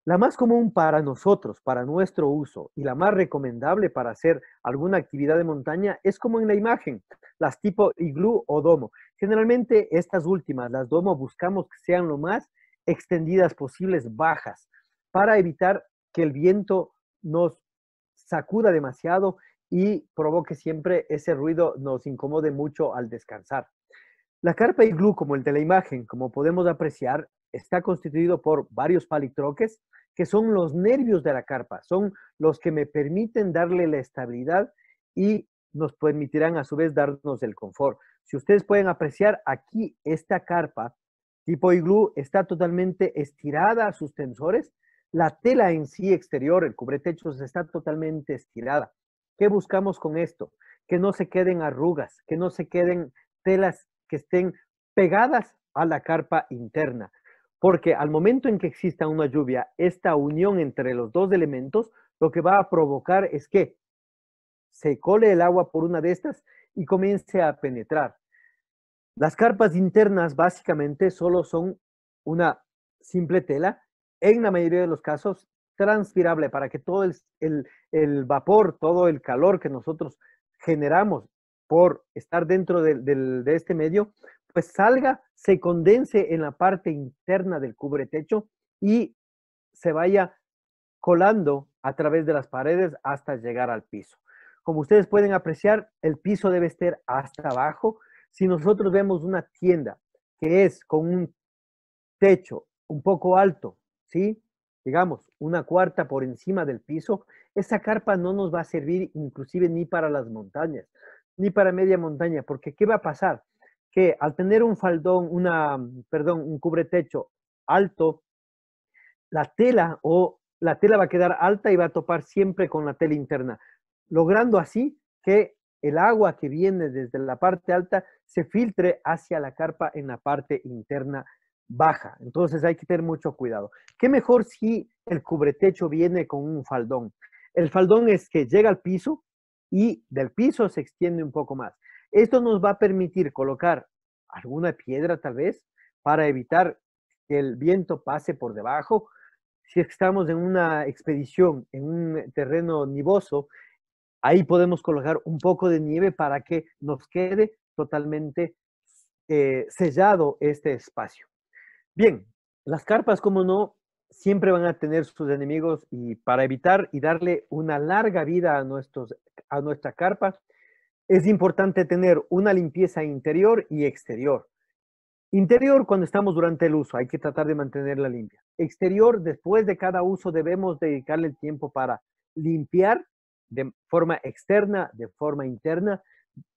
La más común para nosotros, para nuestro uso, y la más recomendable para hacer alguna actividad de montaña es como en la imagen, las tipo iglú o domo. Generalmente estas últimas, las domo, buscamos que sean lo más extendidas posibles, bajas, para evitar que el viento nos sacuda demasiado y provoque siempre ese ruido, nos incomode mucho al descansar. La carpa iglú, como el de la imagen, como podemos apreciar, está constituido por varios palitroques que son los nervios de la carpa, son los que me permiten darle la estabilidad y nos permitirán a su vez darnos el confort. Si ustedes pueden apreciar aquí, esta carpa tipo iglú está totalmente estirada a sus tensores. La tela en sí exterior, el cubretechos, está totalmente estirada. ¿Qué buscamos con esto? Que no se queden arrugas, que no se queden telas que estén pegadas a la carpa interna, porque al momento en que exista una lluvia, esta unión entre los dos elementos, lo que va a provocar es que se cole el agua por una de estas y comience a penetrar. Las carpas internas básicamente solo son una simple tela, en la mayoría de los casos transpirable, para que todo el vapor, todo el calor que nosotros generamos por estar dentro de este medio, pues salga, se condense en la parte interna del cubretecho y se vaya colando a través de las paredes hasta llegar al piso. Como ustedes pueden apreciar, el piso debe estar hasta abajo. Si nosotros vemos una tienda que es con un techo un poco alto, ¿sí? Digamos, una cuarta por encima del piso, esa carpa no nos va a servir inclusive ni para las montañas. ni para media montaña, porque ¿qué va a pasar? Que al tener un faldón, un cubretecho alto, la tela va a quedar alta y va a topar siempre con la tela interna, logrando así que el agua que viene desde la parte alta se filtre hacia la carpa en la parte interna baja. Entonces hay que tener mucho cuidado. ¿Qué mejor si el cubretecho viene con un faldón? El faldón es que llega al piso y del piso se extiende un poco más. Esto nos va a permitir colocar alguna piedra tal vez para evitar que el viento pase por debajo. Si estamos en una expedición, en un terreno nivoso, ahí podemos colocar un poco de nieve para que nos quede totalmente sellado este espacio. Bien, las carpas, como no, siempre van a tener sus enemigos y para evitar y darle una larga vida a nuestra carpa, es importante tener una limpieza interior y exterior. Interior cuando estamos durante el uso, hay que tratar de mantenerla limpia. Exterior, después de cada uso debemos dedicarle el tiempo para limpiar de forma externa, de forma interna,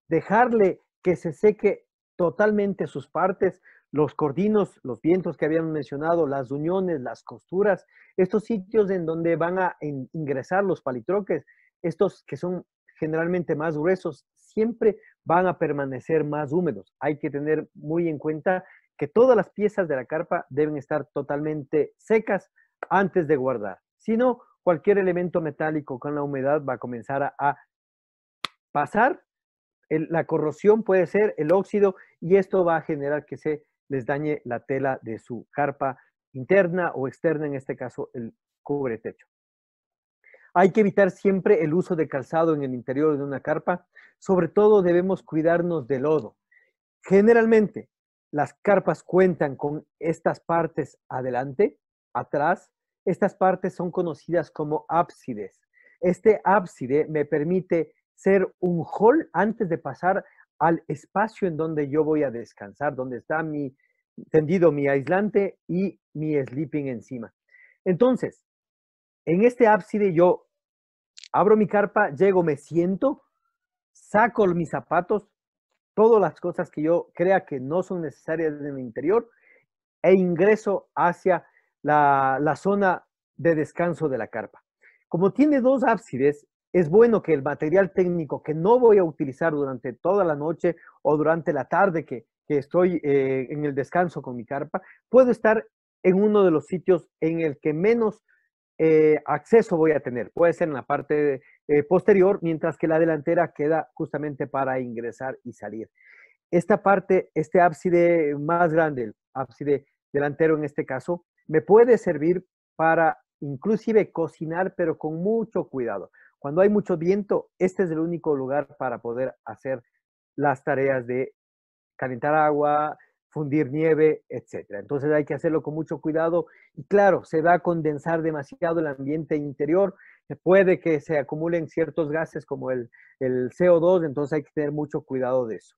dejarle que se seque totalmente sus partes, los cordinos, los vientos que habíamos mencionado, las uniones, las costuras, estos sitios en donde van a ingresar los palitroques, estos que son generalmente más gruesos, siempre van a permanecer más húmedos. Hay que tener muy en cuenta que todas las piezas de la carpa deben estar totalmente secas antes de guardar. Si no, cualquier elemento metálico con la humedad va a comenzar a pasar. La corrosión puede ser el óxido y esto va a generar que se les dañe la tela de su carpa interna o externa, en este caso el cubretecho. Hay que evitar siempre el uso de calzado en el interior de una carpa. Sobre todo debemos cuidarnos del lodo. Generalmente las carpas cuentan con estas partes adelante, atrás. Estas partes son conocidas como ábsides. Este ábside me permite ser un hall antes de pasar al espacio en donde yo voy a descansar, donde está mi tendido, mi aislante y mi sleeping encima. Entonces, en este ábside yo abro mi carpa, llego, me siento, saco mis zapatos, todas las cosas que yo crea que no son necesarias en el interior e ingreso hacia la zona de descanso de la carpa. Como tiene dos ábsides, es bueno que el material técnico que no voy a utilizar durante toda la noche o durante la tarde que estoy en el descanso con mi carpa, puedo estar en uno de los sitios en el que menos acceso voy a tener. Puede ser en la parte posterior, mientras que la delantera queda justamente para ingresar y salir. Esta parte, este ábside más grande, el ábside delantero en este caso, me puede servir para inclusive cocinar, pero con mucho cuidado. Cuando hay mucho viento, este es el único lugar para poder hacer las tareas de calentar agua, fundir nieve, etcétera. Entonces hay que hacerlo con mucho cuidado y claro, se va a condensar demasiado el ambiente interior, puede que se acumulen ciertos gases como el CO2, entonces hay que tener mucho cuidado de eso.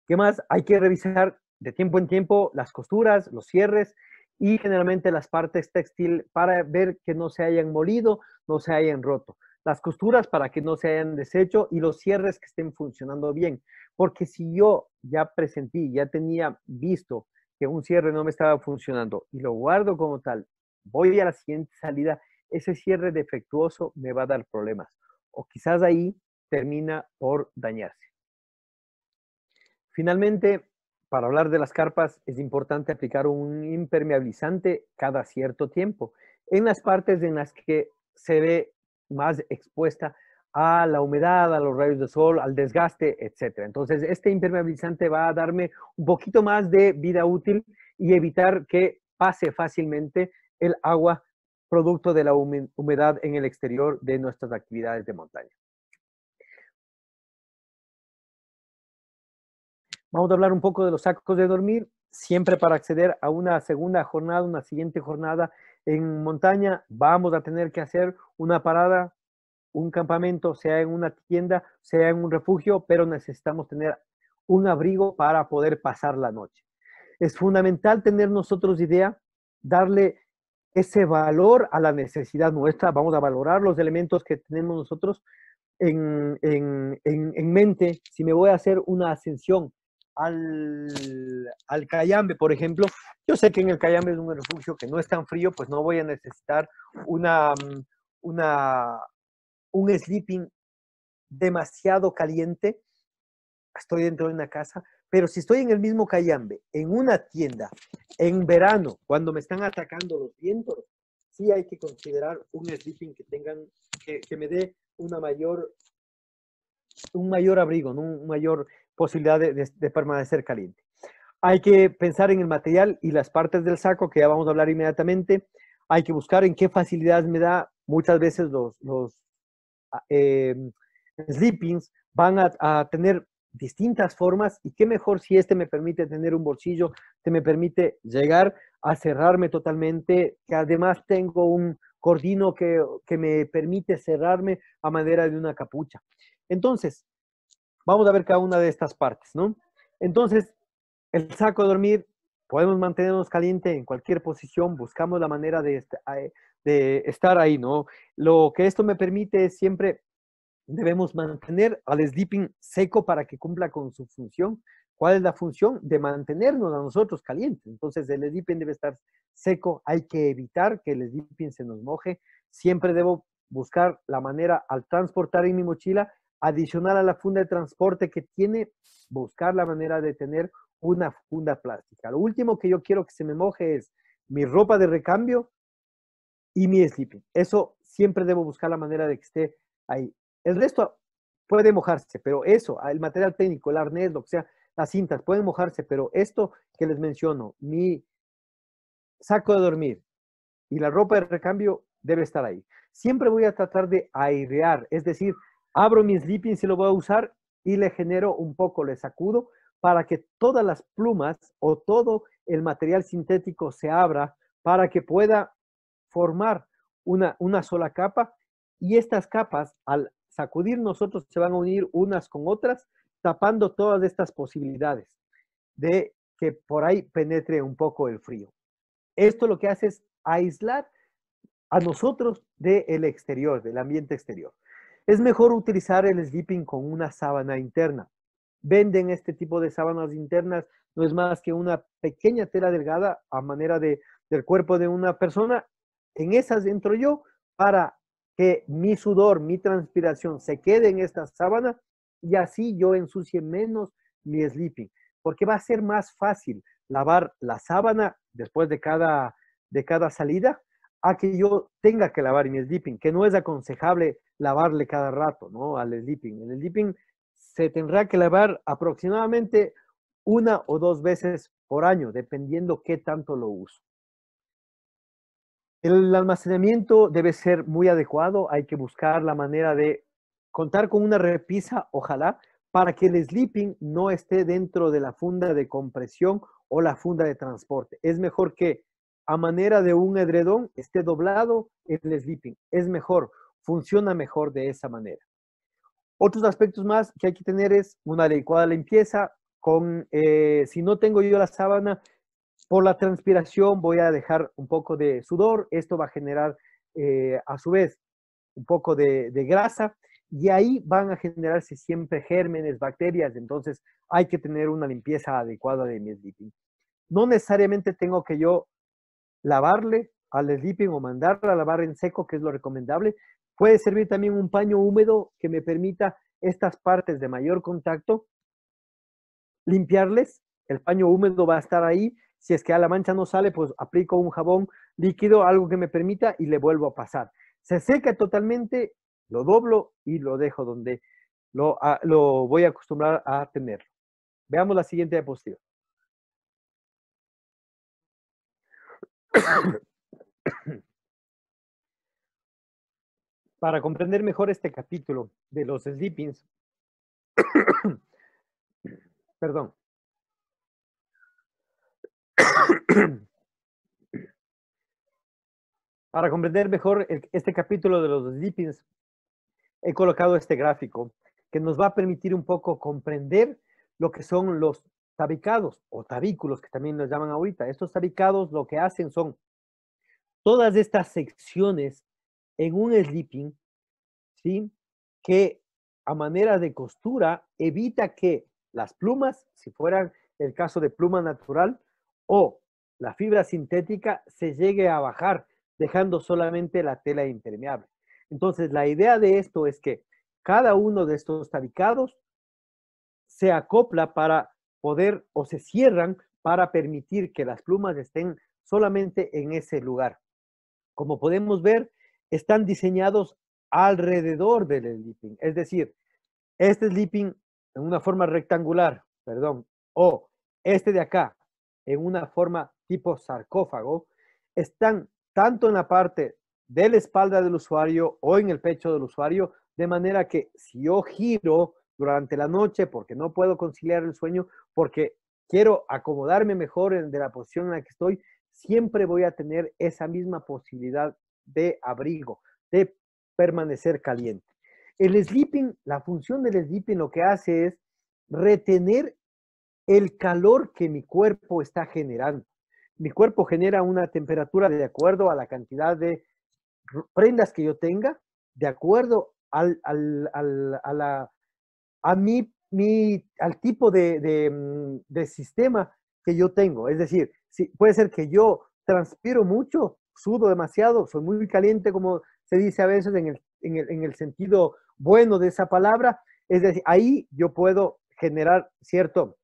¿Qué más? Hay que revisar de tiempo en tiempo las costuras, los cierres y generalmente las partes textil para ver que no se hayan molido, no se hayan roto. Las costuras para que no se hayan deshecho y los cierres que estén funcionando bien. Porque si yo ya presentí, ya tenía visto que un cierre no me estaba funcionando y lo guardo como tal, voy a la siguiente salida, ese cierre defectuoso me va a dar problemas. O quizás ahí termina por dañarse. Finalmente, para hablar de las carpas, es importante aplicar un impermeabilizante cada cierto tiempo en las partes en las que se ve más expuesta a la humedad, a los rayos de sol, al desgaste, etc. Entonces, este impermeabilizante va a darme un poquito más de vida útil y evitar que pase fácilmente el agua producto de la humedad en el exterior de nuestras actividades de montaña. Vamos a hablar un poco de los sacos de dormir, siempre para acceder a una segunda jornada, una siguiente jornada en montaña, vamos a tener que hacer una parada, un campamento, sea en una tienda, sea en un refugio, pero necesitamos tener un abrigo para poder pasar la noche. Es fundamental tener nosotros idea, darle ese valor a la necesidad nuestra, vamos a valorar los elementos que tenemos nosotros, en mente, si me voy a hacer una ascensión al Cayambe, por ejemplo, yo sé que en el Cayambe es un refugio que no es tan frío, pues no voy a necesitar una, una, un sleeping demasiado caliente. Estoy dentro de una casa, pero si estoy en el mismo Cayambe, en una tienda, en verano, cuando me están atacando los vientos, sí hay que considerar un sleeping que me dé un mayor abrigo, ¿no? Una mayor posibilidad de permanecer caliente. Hay que pensar en el material y las partes del saco, que ya vamos a hablar inmediatamente. Hay que buscar en qué facilidades me da. Muchas veces los eh, sleepings van a tener distintas formas y qué mejor si este me permite tener un bolsillo, que me permite llegar a cerrarme totalmente, que además tengo un cordino que me permite cerrarme a manera de una capucha. Entonces, vamos a ver cada una de estas partes, ¿no? Entonces, el saco de dormir, podemos mantenernos caliente en cualquier posición, buscamos la manera de estar ahí, ¿no? Lo que esto me permite es siempre debemos mantener al sleeping seco para que cumpla con su función. ¿Cuál es la función? De mantenernos a nosotros calientes. Entonces el sleeping debe estar seco, hay que evitar que el sleeping se nos moje. Siempre debo buscar la manera al transportar en mi mochila, adicional a la funda de transporte que tiene, buscar la manera de tener una funda plástica. Lo último que yo quiero que se me moje es mi ropa de recambio y mi sleeping. Eso siempre debo buscar la manera de que esté ahí. El resto puede mojarse, pero eso, el material técnico, el arnés, lo que sea, las cintas pueden mojarse, pero esto que les menciono, mi saco de dormir y la ropa de recambio debe estar ahí. Siempre voy a tratar de airear, es decir, abro mi sleeping si lo voy a usar y le genero un poco, le sacudo para que todas las plumas o todo el material sintético se abra para que pueda formar una sola capa y estas capas al sacudir nosotros se van a unir unas con otras, tapando todas estas posibilidades de que por ahí penetre un poco el frío. Esto lo que hace es aislar a nosotros del exterior, del ambiente exterior. Es mejor utilizar el sleeping con una sábana interna. Venden este tipo de sábanas internas, no es más que una pequeña tela delgada a manera del cuerpo de una persona. En esas entro yo para que mi sudor, mi transpiración se quede en esta sábana y así yo ensucie menos mi sleeping, porque va a ser más fácil lavar la sábana después de cada salida a que yo tenga que lavar mi sleeping, que no es aconsejable lavarle cada rato, ¿no? Al sleeping. El sleeping se tendrá que lavar aproximadamente una o dos veces por año, dependiendo qué tanto lo uso. El almacenamiento debe ser muy adecuado, hay que buscar la manera de contar con una repisa, ojalá, para que el sleeping no esté dentro de la funda de compresión o la funda de transporte. Es mejor que a manera de un edredón esté doblado el sleeping. Es mejor, funciona mejor de esa manera. Otros aspectos más que hay que tener es una adecuada limpieza. Si no tengo yo la sábana, por la transpiración voy a dejar un poco de sudor. Esto va a generar a su vez un poco de grasa y ahí van a generarse siempre gérmenes, bacterias. Entonces hay que tener una limpieza adecuada de mi sleeping. No necesariamente tengo que yo lavarle al sleeping o mandarla a lavar en seco, que es lo recomendable. Puede servir también un paño húmedo que me permita estas partes de mayor contacto limpiarles. El paño húmedo va a estar ahí. Si es que a la mancha no sale, pues aplico un jabón líquido, algo que me permita y le vuelvo a pasar. Se seca totalmente, lo doblo y lo dejo donde lo voy a acostumbrar a tenerlo. Veamos la siguiente diapositiva. Para comprender mejor este capítulo de los sleepings, perdón. Para comprender mejor este capítulo de los sleepings, he colocado este gráfico que nos va a permitir un poco comprender lo que son los tabicados o tabículos, que también los llaman ahorita. Estos tabicados lo que hacen son todas estas secciones en un sleeping, ¿sí? Que a manera de costura evita que las plumas, si fueran el caso de pluma natural, o la fibra sintética, se llegue a bajar, dejando solamente la tela impermeable. Entonces, la idea de esto es que cada uno de estos tabicados se acopla para poder o se cierran para permitir que las plumas estén solamente en ese lugar. Como podemos ver, están diseñados alrededor del sleeping, es decir, este sleeping en una forma rectangular, perdón, o este de acá en una forma tipo sarcófago, están tanto en la parte de la espalda del usuario o en el pecho del usuario, de manera que si yo giro durante la noche porque no puedo conciliar el sueño, porque quiero acomodarme mejor de la posición en la que estoy, siempre voy a tener esa misma posibilidad de abrigo, de permanecer caliente. El sleeping, la función del sleeping lo que hace es retener el calor que mi cuerpo está generando. Mi cuerpo genera una temperatura de acuerdo a la cantidad de prendas que yo tenga, de acuerdo al tipo de sistema que yo tengo. Es decir, si, puede ser que yo transpiro mucho, sudo demasiado, soy muy caliente, como se dice a veces en el sentido bueno de esa palabra. Es decir, ahí yo puedo generar cierto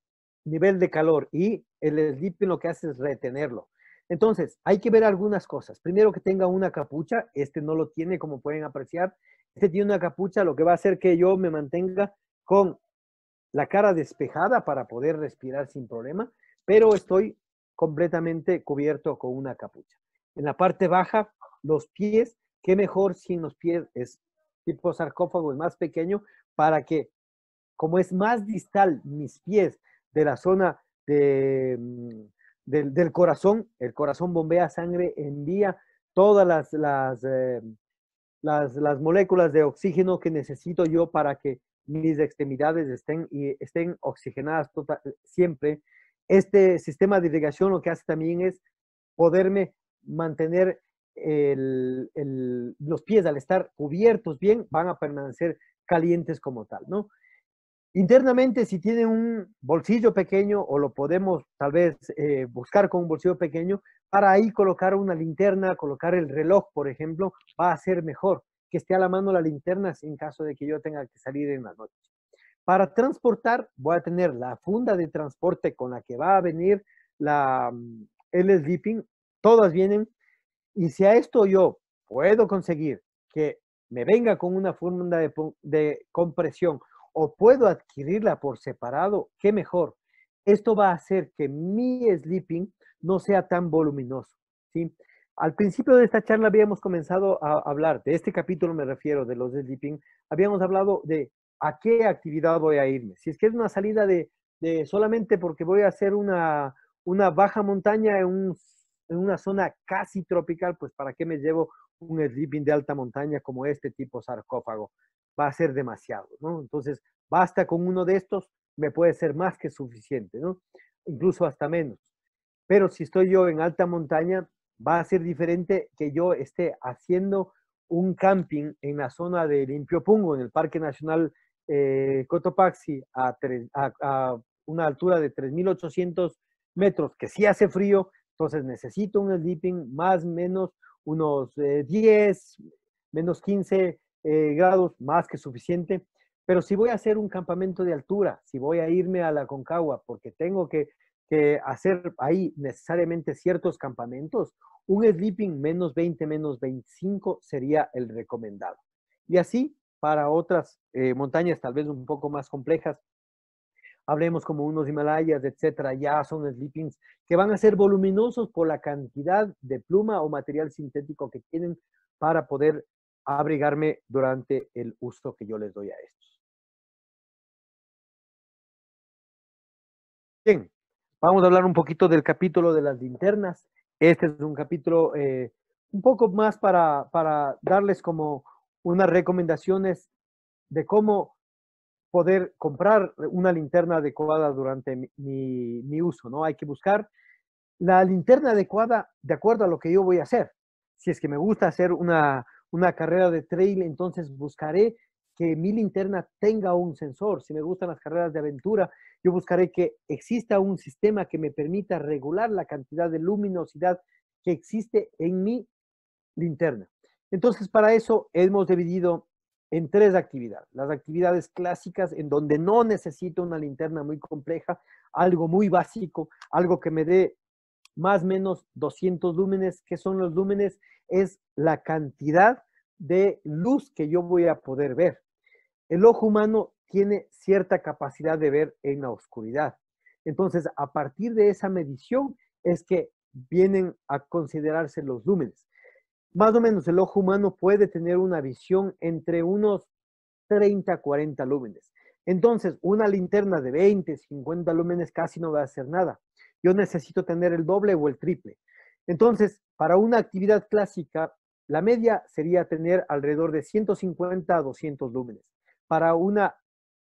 nivel de calor y el sleeping lo que hace es retenerlo. Entonces, hay que ver algunas cosas. Primero, que tenga una capucha. Este no lo tiene, como pueden apreciar. Este tiene una capucha, lo que va a hacer que yo me mantenga con la cara despejada para poder respirar sin problema, pero estoy completamente cubierto con una capucha. En la parte baja, los pies, qué mejor si en los pies es tipo sarcófago, es más pequeño, para que, como es más distal mis pies de la zona del corazón, el corazón bombea sangre, envía todas las moléculas de oxígeno que necesito yo para que mis extremidades estén oxigenadas siempre. Este sistema de irrigación lo que hace también es poderme mantener los pies al estar cubiertos bien, van a permanecer calientes como tal, ¿no? Internamente, si tiene un bolsillo pequeño o lo podemos tal vez buscar con un bolsillo pequeño, para ahí colocar una linterna, colocar el reloj, por ejemplo, va a ser mejor que esté a la mano la linterna en caso de que yo tenga que salir en la noche. Para transportar, voy a tener la funda de transporte con la que va a venir el sleeping, todas vienen, y si a esto yo puedo conseguir que me venga con una funda de compresión o puedo adquirirla por separado, qué mejor. Esto va a hacer que mi sleeping no sea tan voluminoso, ¿sí? Al principio de esta charla habíamos comenzado a hablar, de este capítulo me refiero, de los sleeping, habíamos hablado de a qué actividad voy a irme. Si es que es una salida de solamente porque voy a hacer una baja montaña en una zona casi tropical, pues ¿para qué me llevo un sleeping de alta montaña como este tipo sarcófago? Va a ser demasiado, ¿no? Entonces, basta con uno de estos, me puede ser más que suficiente, ¿no? Incluso hasta menos. Pero si estoy yo en alta montaña, va a ser diferente que yo esté haciendo un camping en la zona de Limpiopungo, en el Parque Nacional Cotopaxi, a una altura de 3.800 metros, que sí hace frío, entonces necesito un sleeping más o menos unos 10, menos 15 grados, más que suficiente. Pero si voy a hacer un campamento de altura, si voy a irme a la Concagua, porque tengo que hacer ahí necesariamente ciertos campamentos, un sleeping menos 20, menos 25 sería el recomendado. Y así para otras montañas tal vez un poco más complejas, hablemos como unos Himalayas, etcétera, ya son sleepings que van a ser voluminosos por la cantidad de pluma o material sintético que tienen para poder abrigarme durante el uso que yo les doy a estos. Bien, vamos a hablar un poquito del capítulo de las linternas. Este es un capítulo un poco más para darles como unas recomendaciones de cómo poder comprar una linterna adecuada durante mi uso, ¿no? Hay que buscar la linterna adecuada de acuerdo a lo que yo voy a hacer. Si es que me gusta hacer una carrera de trail, entonces buscaré que mi linterna tenga un sensor. Si me gustan las carreras de aventura, yo buscaré que exista un sistema que me permita regular la cantidad de luminosidad que existe en mi linterna. Entonces, para eso hemos dividido en 3 actividades. Las actividades clásicas, en donde no necesito una linterna muy compleja, algo muy básico, algo que me dé más o menos 200 lúmenes. ¿Qué son los lúmenes? Es la cantidad de luz que yo voy a poder ver. El ojo humano tiene cierta capacidad de ver en la oscuridad. Entonces, a partir de esa medición es que vienen a considerarse los lúmenes. Más o menos el ojo humano puede tener una visión entre unos 30 a 40 lúmenes. Entonces, una linterna de 20, 50 lúmenes casi no va a hacer nada. Yo necesito tener el doble o el triple. Entonces, para una actividad clásica, la media sería tener alrededor de 150 a 200 lúmenes. Para una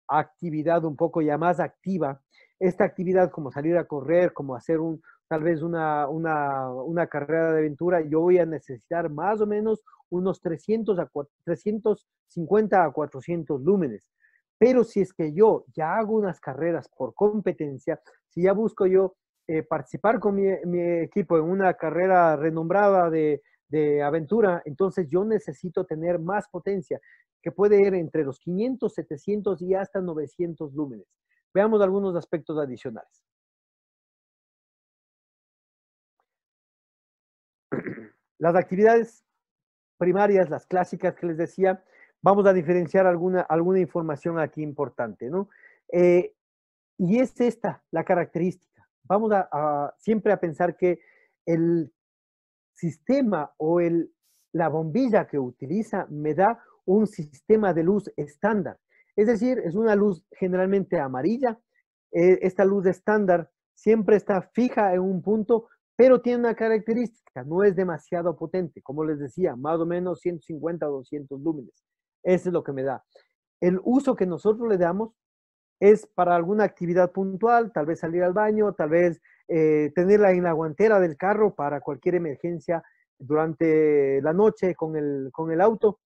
actividad un poco ya más activa, esta actividad como salir a correr, como hacer tal vez una carrera de aventura, yo voy a necesitar más o menos unos 350 a 400 lúmenes. Pero si es que yo ya hago unas carreras por competencia, si ya busco yo participar con mi equipo en una carrera renombrada de aventura, entonces yo necesito tener más potencia, que puede ir entre los 500, 700 y hasta 900 lúmenes. Veamos algunos aspectos adicionales. Las actividades primarias, las clásicas que les decía, vamos a diferenciar alguna información aquí importante, ¿no? Y es esta la característica. Vamos siempre a pensar que el sistema o la bombilla que utiliza me da un sistema de luz estándar. Es decir, es una luz generalmente amarilla. Esta luz estándar siempre está fija en un punto, pero tiene una característica, no es demasiado potente. Como les decía, más o menos 150 o 200 lúmenes. Eso es lo que me da. El uso que nosotros le damos es para alguna actividad puntual, tal vez salir al baño, tal vez tenerla en la guantera del carro para cualquier emergencia durante la noche con el auto.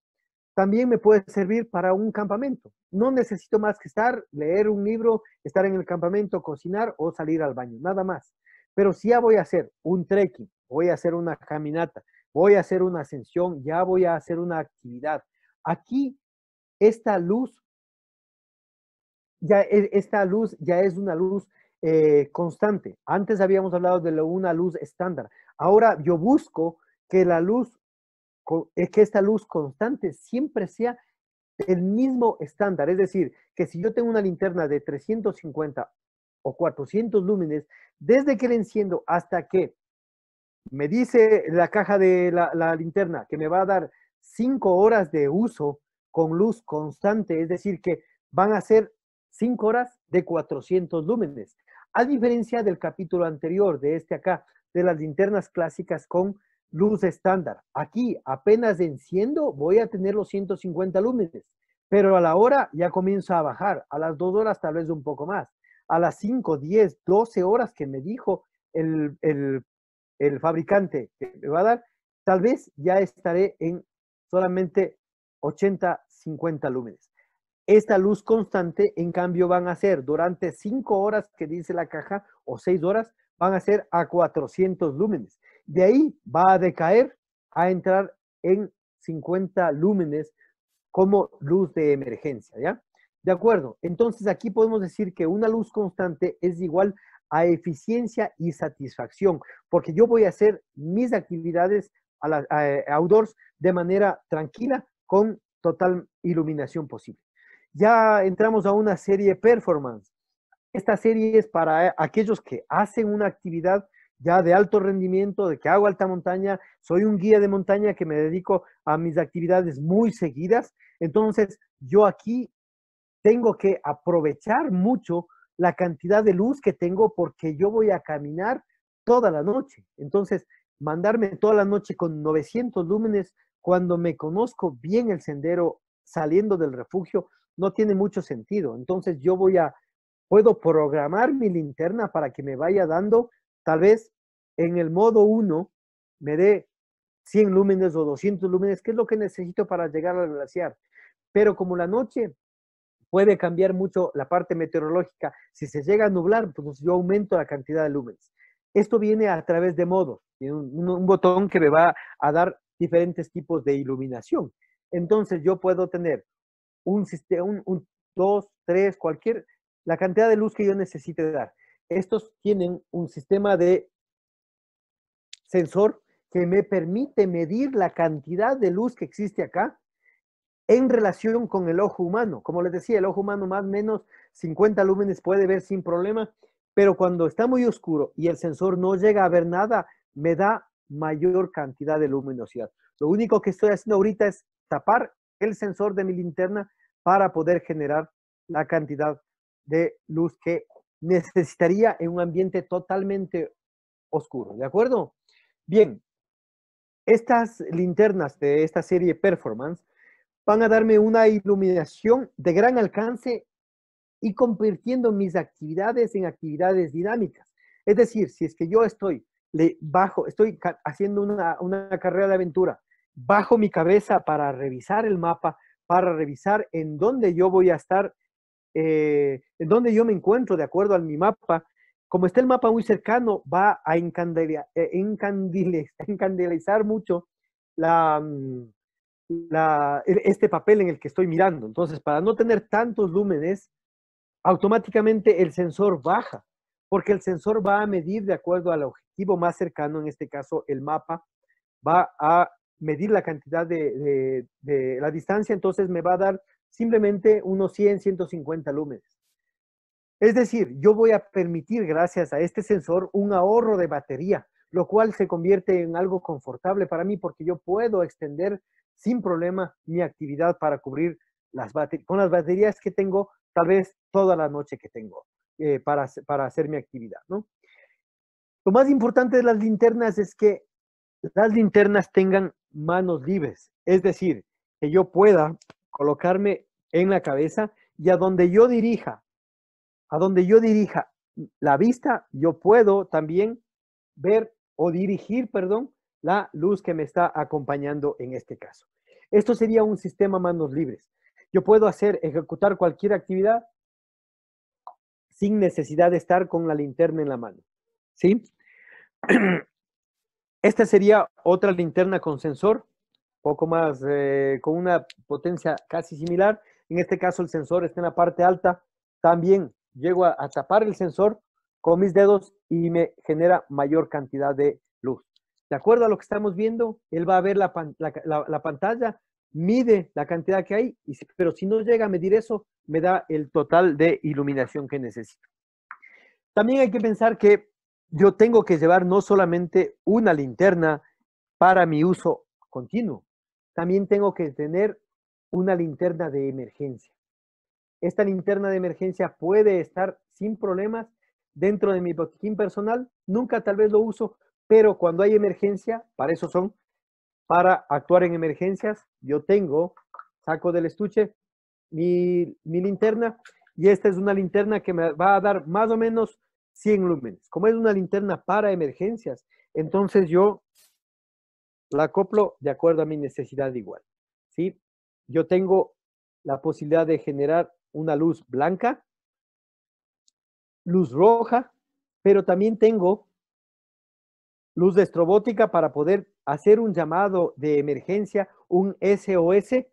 También me puede servir para un campamento. No necesito más que leer un libro, estar en el campamento, cocinar o salir al baño, nada más. Pero si ya voy a hacer un trekking, voy a hacer una caminata, voy a hacer una ascensión, ya voy a hacer una actividad. Aquí esta luz esta luz ya es una luz constante. Antes habíamos hablado de una luz estándar. Ahora yo busco que que esta luz constante siempre sea el mismo estándar. Es decir, que si yo tengo una linterna de 350 o 400 lúmenes, desde que la enciendo hasta que me dice la caja de la linterna que me va a dar 5 horas de uso con luz constante, es decir, que van a ser 5 horas de 400 lúmenes. A diferencia del capítulo anterior, de este acá, de las linternas clásicas con luz estándar. Aquí apenas enciendo, voy a tener los 150 lúmenes, pero a la hora ya comienza a bajar, a las 2 horas tal vez un poco más, a las 5, 10, 12 horas que me dijo el fabricante que me va a dar, tal vez ya estaré en solamente 80, 50 lúmenes. Esta luz constante, en cambio, van a ser durante 5 horas que dice la caja o 6 horas, van a ser a 400 lúmenes. De ahí va a decaer a entrar en 50 lúmenes como luz de emergencia, ¿ya? De acuerdo. Entonces aquí podemos decir que una luz constante es igual a eficiencia y satisfacción, porque yo voy a hacer mis actividades outdoors de manera tranquila con total iluminación posible. Ya entramos a una serie performance. Esta serie es para aquellos que hacen una actividad ya de alto rendimiento, de que hago alta montaña, soy un guía de montaña que me dedico a mis actividades muy seguidas. Entonces, yo aquí tengo que aprovechar mucho la cantidad de luz que tengo porque yo voy a caminar toda la noche. Entonces, mandarme toda la noche con 900 lúmenes cuando me conozco bien el sendero saliendo del refugio, no tiene mucho sentido. Entonces, puedo programar mi linterna para que me vaya dando, tal vez en el modo 1, me dé 100 lúmenes o 200 lúmenes, que es lo que necesito para llegar al glaciar. pero como la noche puede cambiar mucho la parte meteorológica, si se llega a nublar, pues yo aumento la cantidad de lúmenes. Esto viene a través de modos, tiene un botón que me va a dar diferentes tipos de iluminación. Entonces yo puedo tener un sistema, dos, tres, cualquier, la cantidad de luz que yo necesite dar. Estos tienen un sistema de sensor que me permite medir la cantidad de luz que existe acá en relación con el ojo humano. Como les decía, el ojo humano más o menos 50 lúmenes puede ver sin problema, pero cuando está muy oscuro y el sensor no llega a ver nada, me da mayor cantidad de luminosidad. Lo único que estoy haciendo ahorita es tapar el sensor de mi linterna para poder generar la cantidad de luz que necesitaría en un ambiente totalmente oscuro, ¿de acuerdo? Bien, estas linternas de esta serie Performance van a darme una iluminación de gran alcance y convirtiendo mis actividades en actividades dinámicas. Es decir, si es que yo estoy haciendo una carrera de aventura, bajo mi cabeza para revisar el mapa, para revisar en dónde yo voy a estar, en dónde yo me encuentro de acuerdo a mi mapa. Como está el mapa muy cercano, va a encandelizar mucho este papel en el que estoy mirando. Entonces, para no tener tantos lúmenes, automáticamente el sensor baja, porque el sensor va a medir de acuerdo al objetivo más cercano, en este caso el mapa, va a medir la cantidad de la distancia, entonces me va a dar simplemente unos 100, 150 lúmenes. Es decir, yo voy a permitir, gracias a este sensor, un ahorro de batería, lo cual se convierte en algo confortable para mí porque yo puedo extender sin problema mi actividad para cubrir con las baterías que tengo, tal vez toda la noche que tengo para hacer mi actividad, ¿no? Lo más importante de las linternas es que las linternas tengan manos libres, es decir, que yo pueda colocarme en la cabeza y a donde yo dirija la vista, yo puedo también ver o dirigir, perdón, la luz que me está acompañando en este caso. Esto sería un sistema manos libres. Yo puedo ejecutar cualquier actividad sin necesidad de estar con la linterna en la mano, ¿sí? Esta sería otra linterna con sensor, poco más, con una potencia casi similar. En este caso el sensor está en la parte alta. También llego a tapar el sensor con mis dedos y me genera mayor cantidad de luz. De acuerdo a lo que estamos viendo, él va a ver la pantalla, mide la cantidad que hay, pero si no llega a medir eso, me da el total de iluminación que necesito. También hay que pensar que yo tengo que llevar no solamente una linterna para mi uso continuo, también tengo que tener una linterna de emergencia. Esta linterna de emergencia puede estar sin problemas dentro de mi botiquín personal. Nunca tal vez lo uso, pero cuando hay emergencia, para eso son, para actuar en emergencias, yo saco del estuche mi linterna y esta es una linterna que me va a dar más o menos 100 lúmenes. Como es una linterna para emergencias, entonces yo la acoplo de acuerdo a mi necesidad igual, ¿sí? Yo tengo la posibilidad de generar una luz blanca, luz roja, pero también tengo luz de estrobótica para poder hacer un llamado de emergencia, un SOS.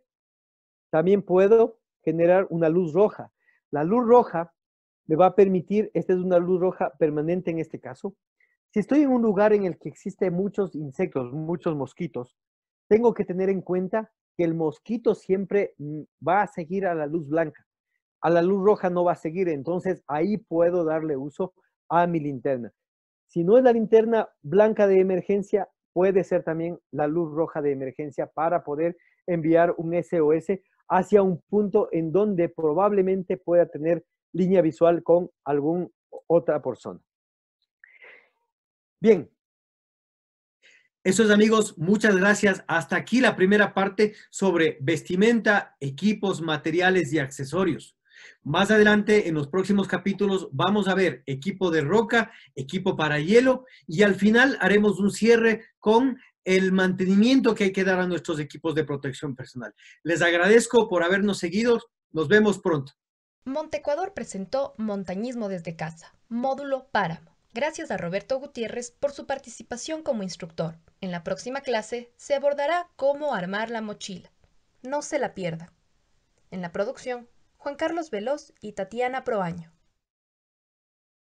También puedo generar una luz roja. La luz roja me va a permitir, esta es una luz roja permanente en este caso. Si estoy en un lugar en el que existen muchos insectos, muchos mosquitos, tengo que tener en cuenta que el mosquito siempre va a seguir a la luz blanca. A la luz roja no va a seguir, entonces ahí puedo darle uso a mi linterna. Si no es la linterna blanca de emergencia, puede ser también la luz roja de emergencia para poder enviar un SOS hacia un punto en donde probablemente pueda tener línea visual con alguna otra persona. Bien. Eso es, amigos, muchas gracias. Hasta aquí la primera parte sobre vestimenta, equipos, materiales y accesorios. Más adelante, en los próximos capítulos, vamos a ver equipo de roca, equipo para hielo y al final haremos un cierre con el mantenimiento que hay que dar a nuestros equipos de protección personal. Les agradezco por habernos seguido. Nos vemos pronto. Montecuador presentó Montañismo desde casa, módulo Páramo. Gracias a Roberto Gutiérrez por su participación como instructor. En la próxima clase se abordará cómo armar la mochila. No se la pierda. En la producción, Juan Carlos Veloz y Tatiana Proaño.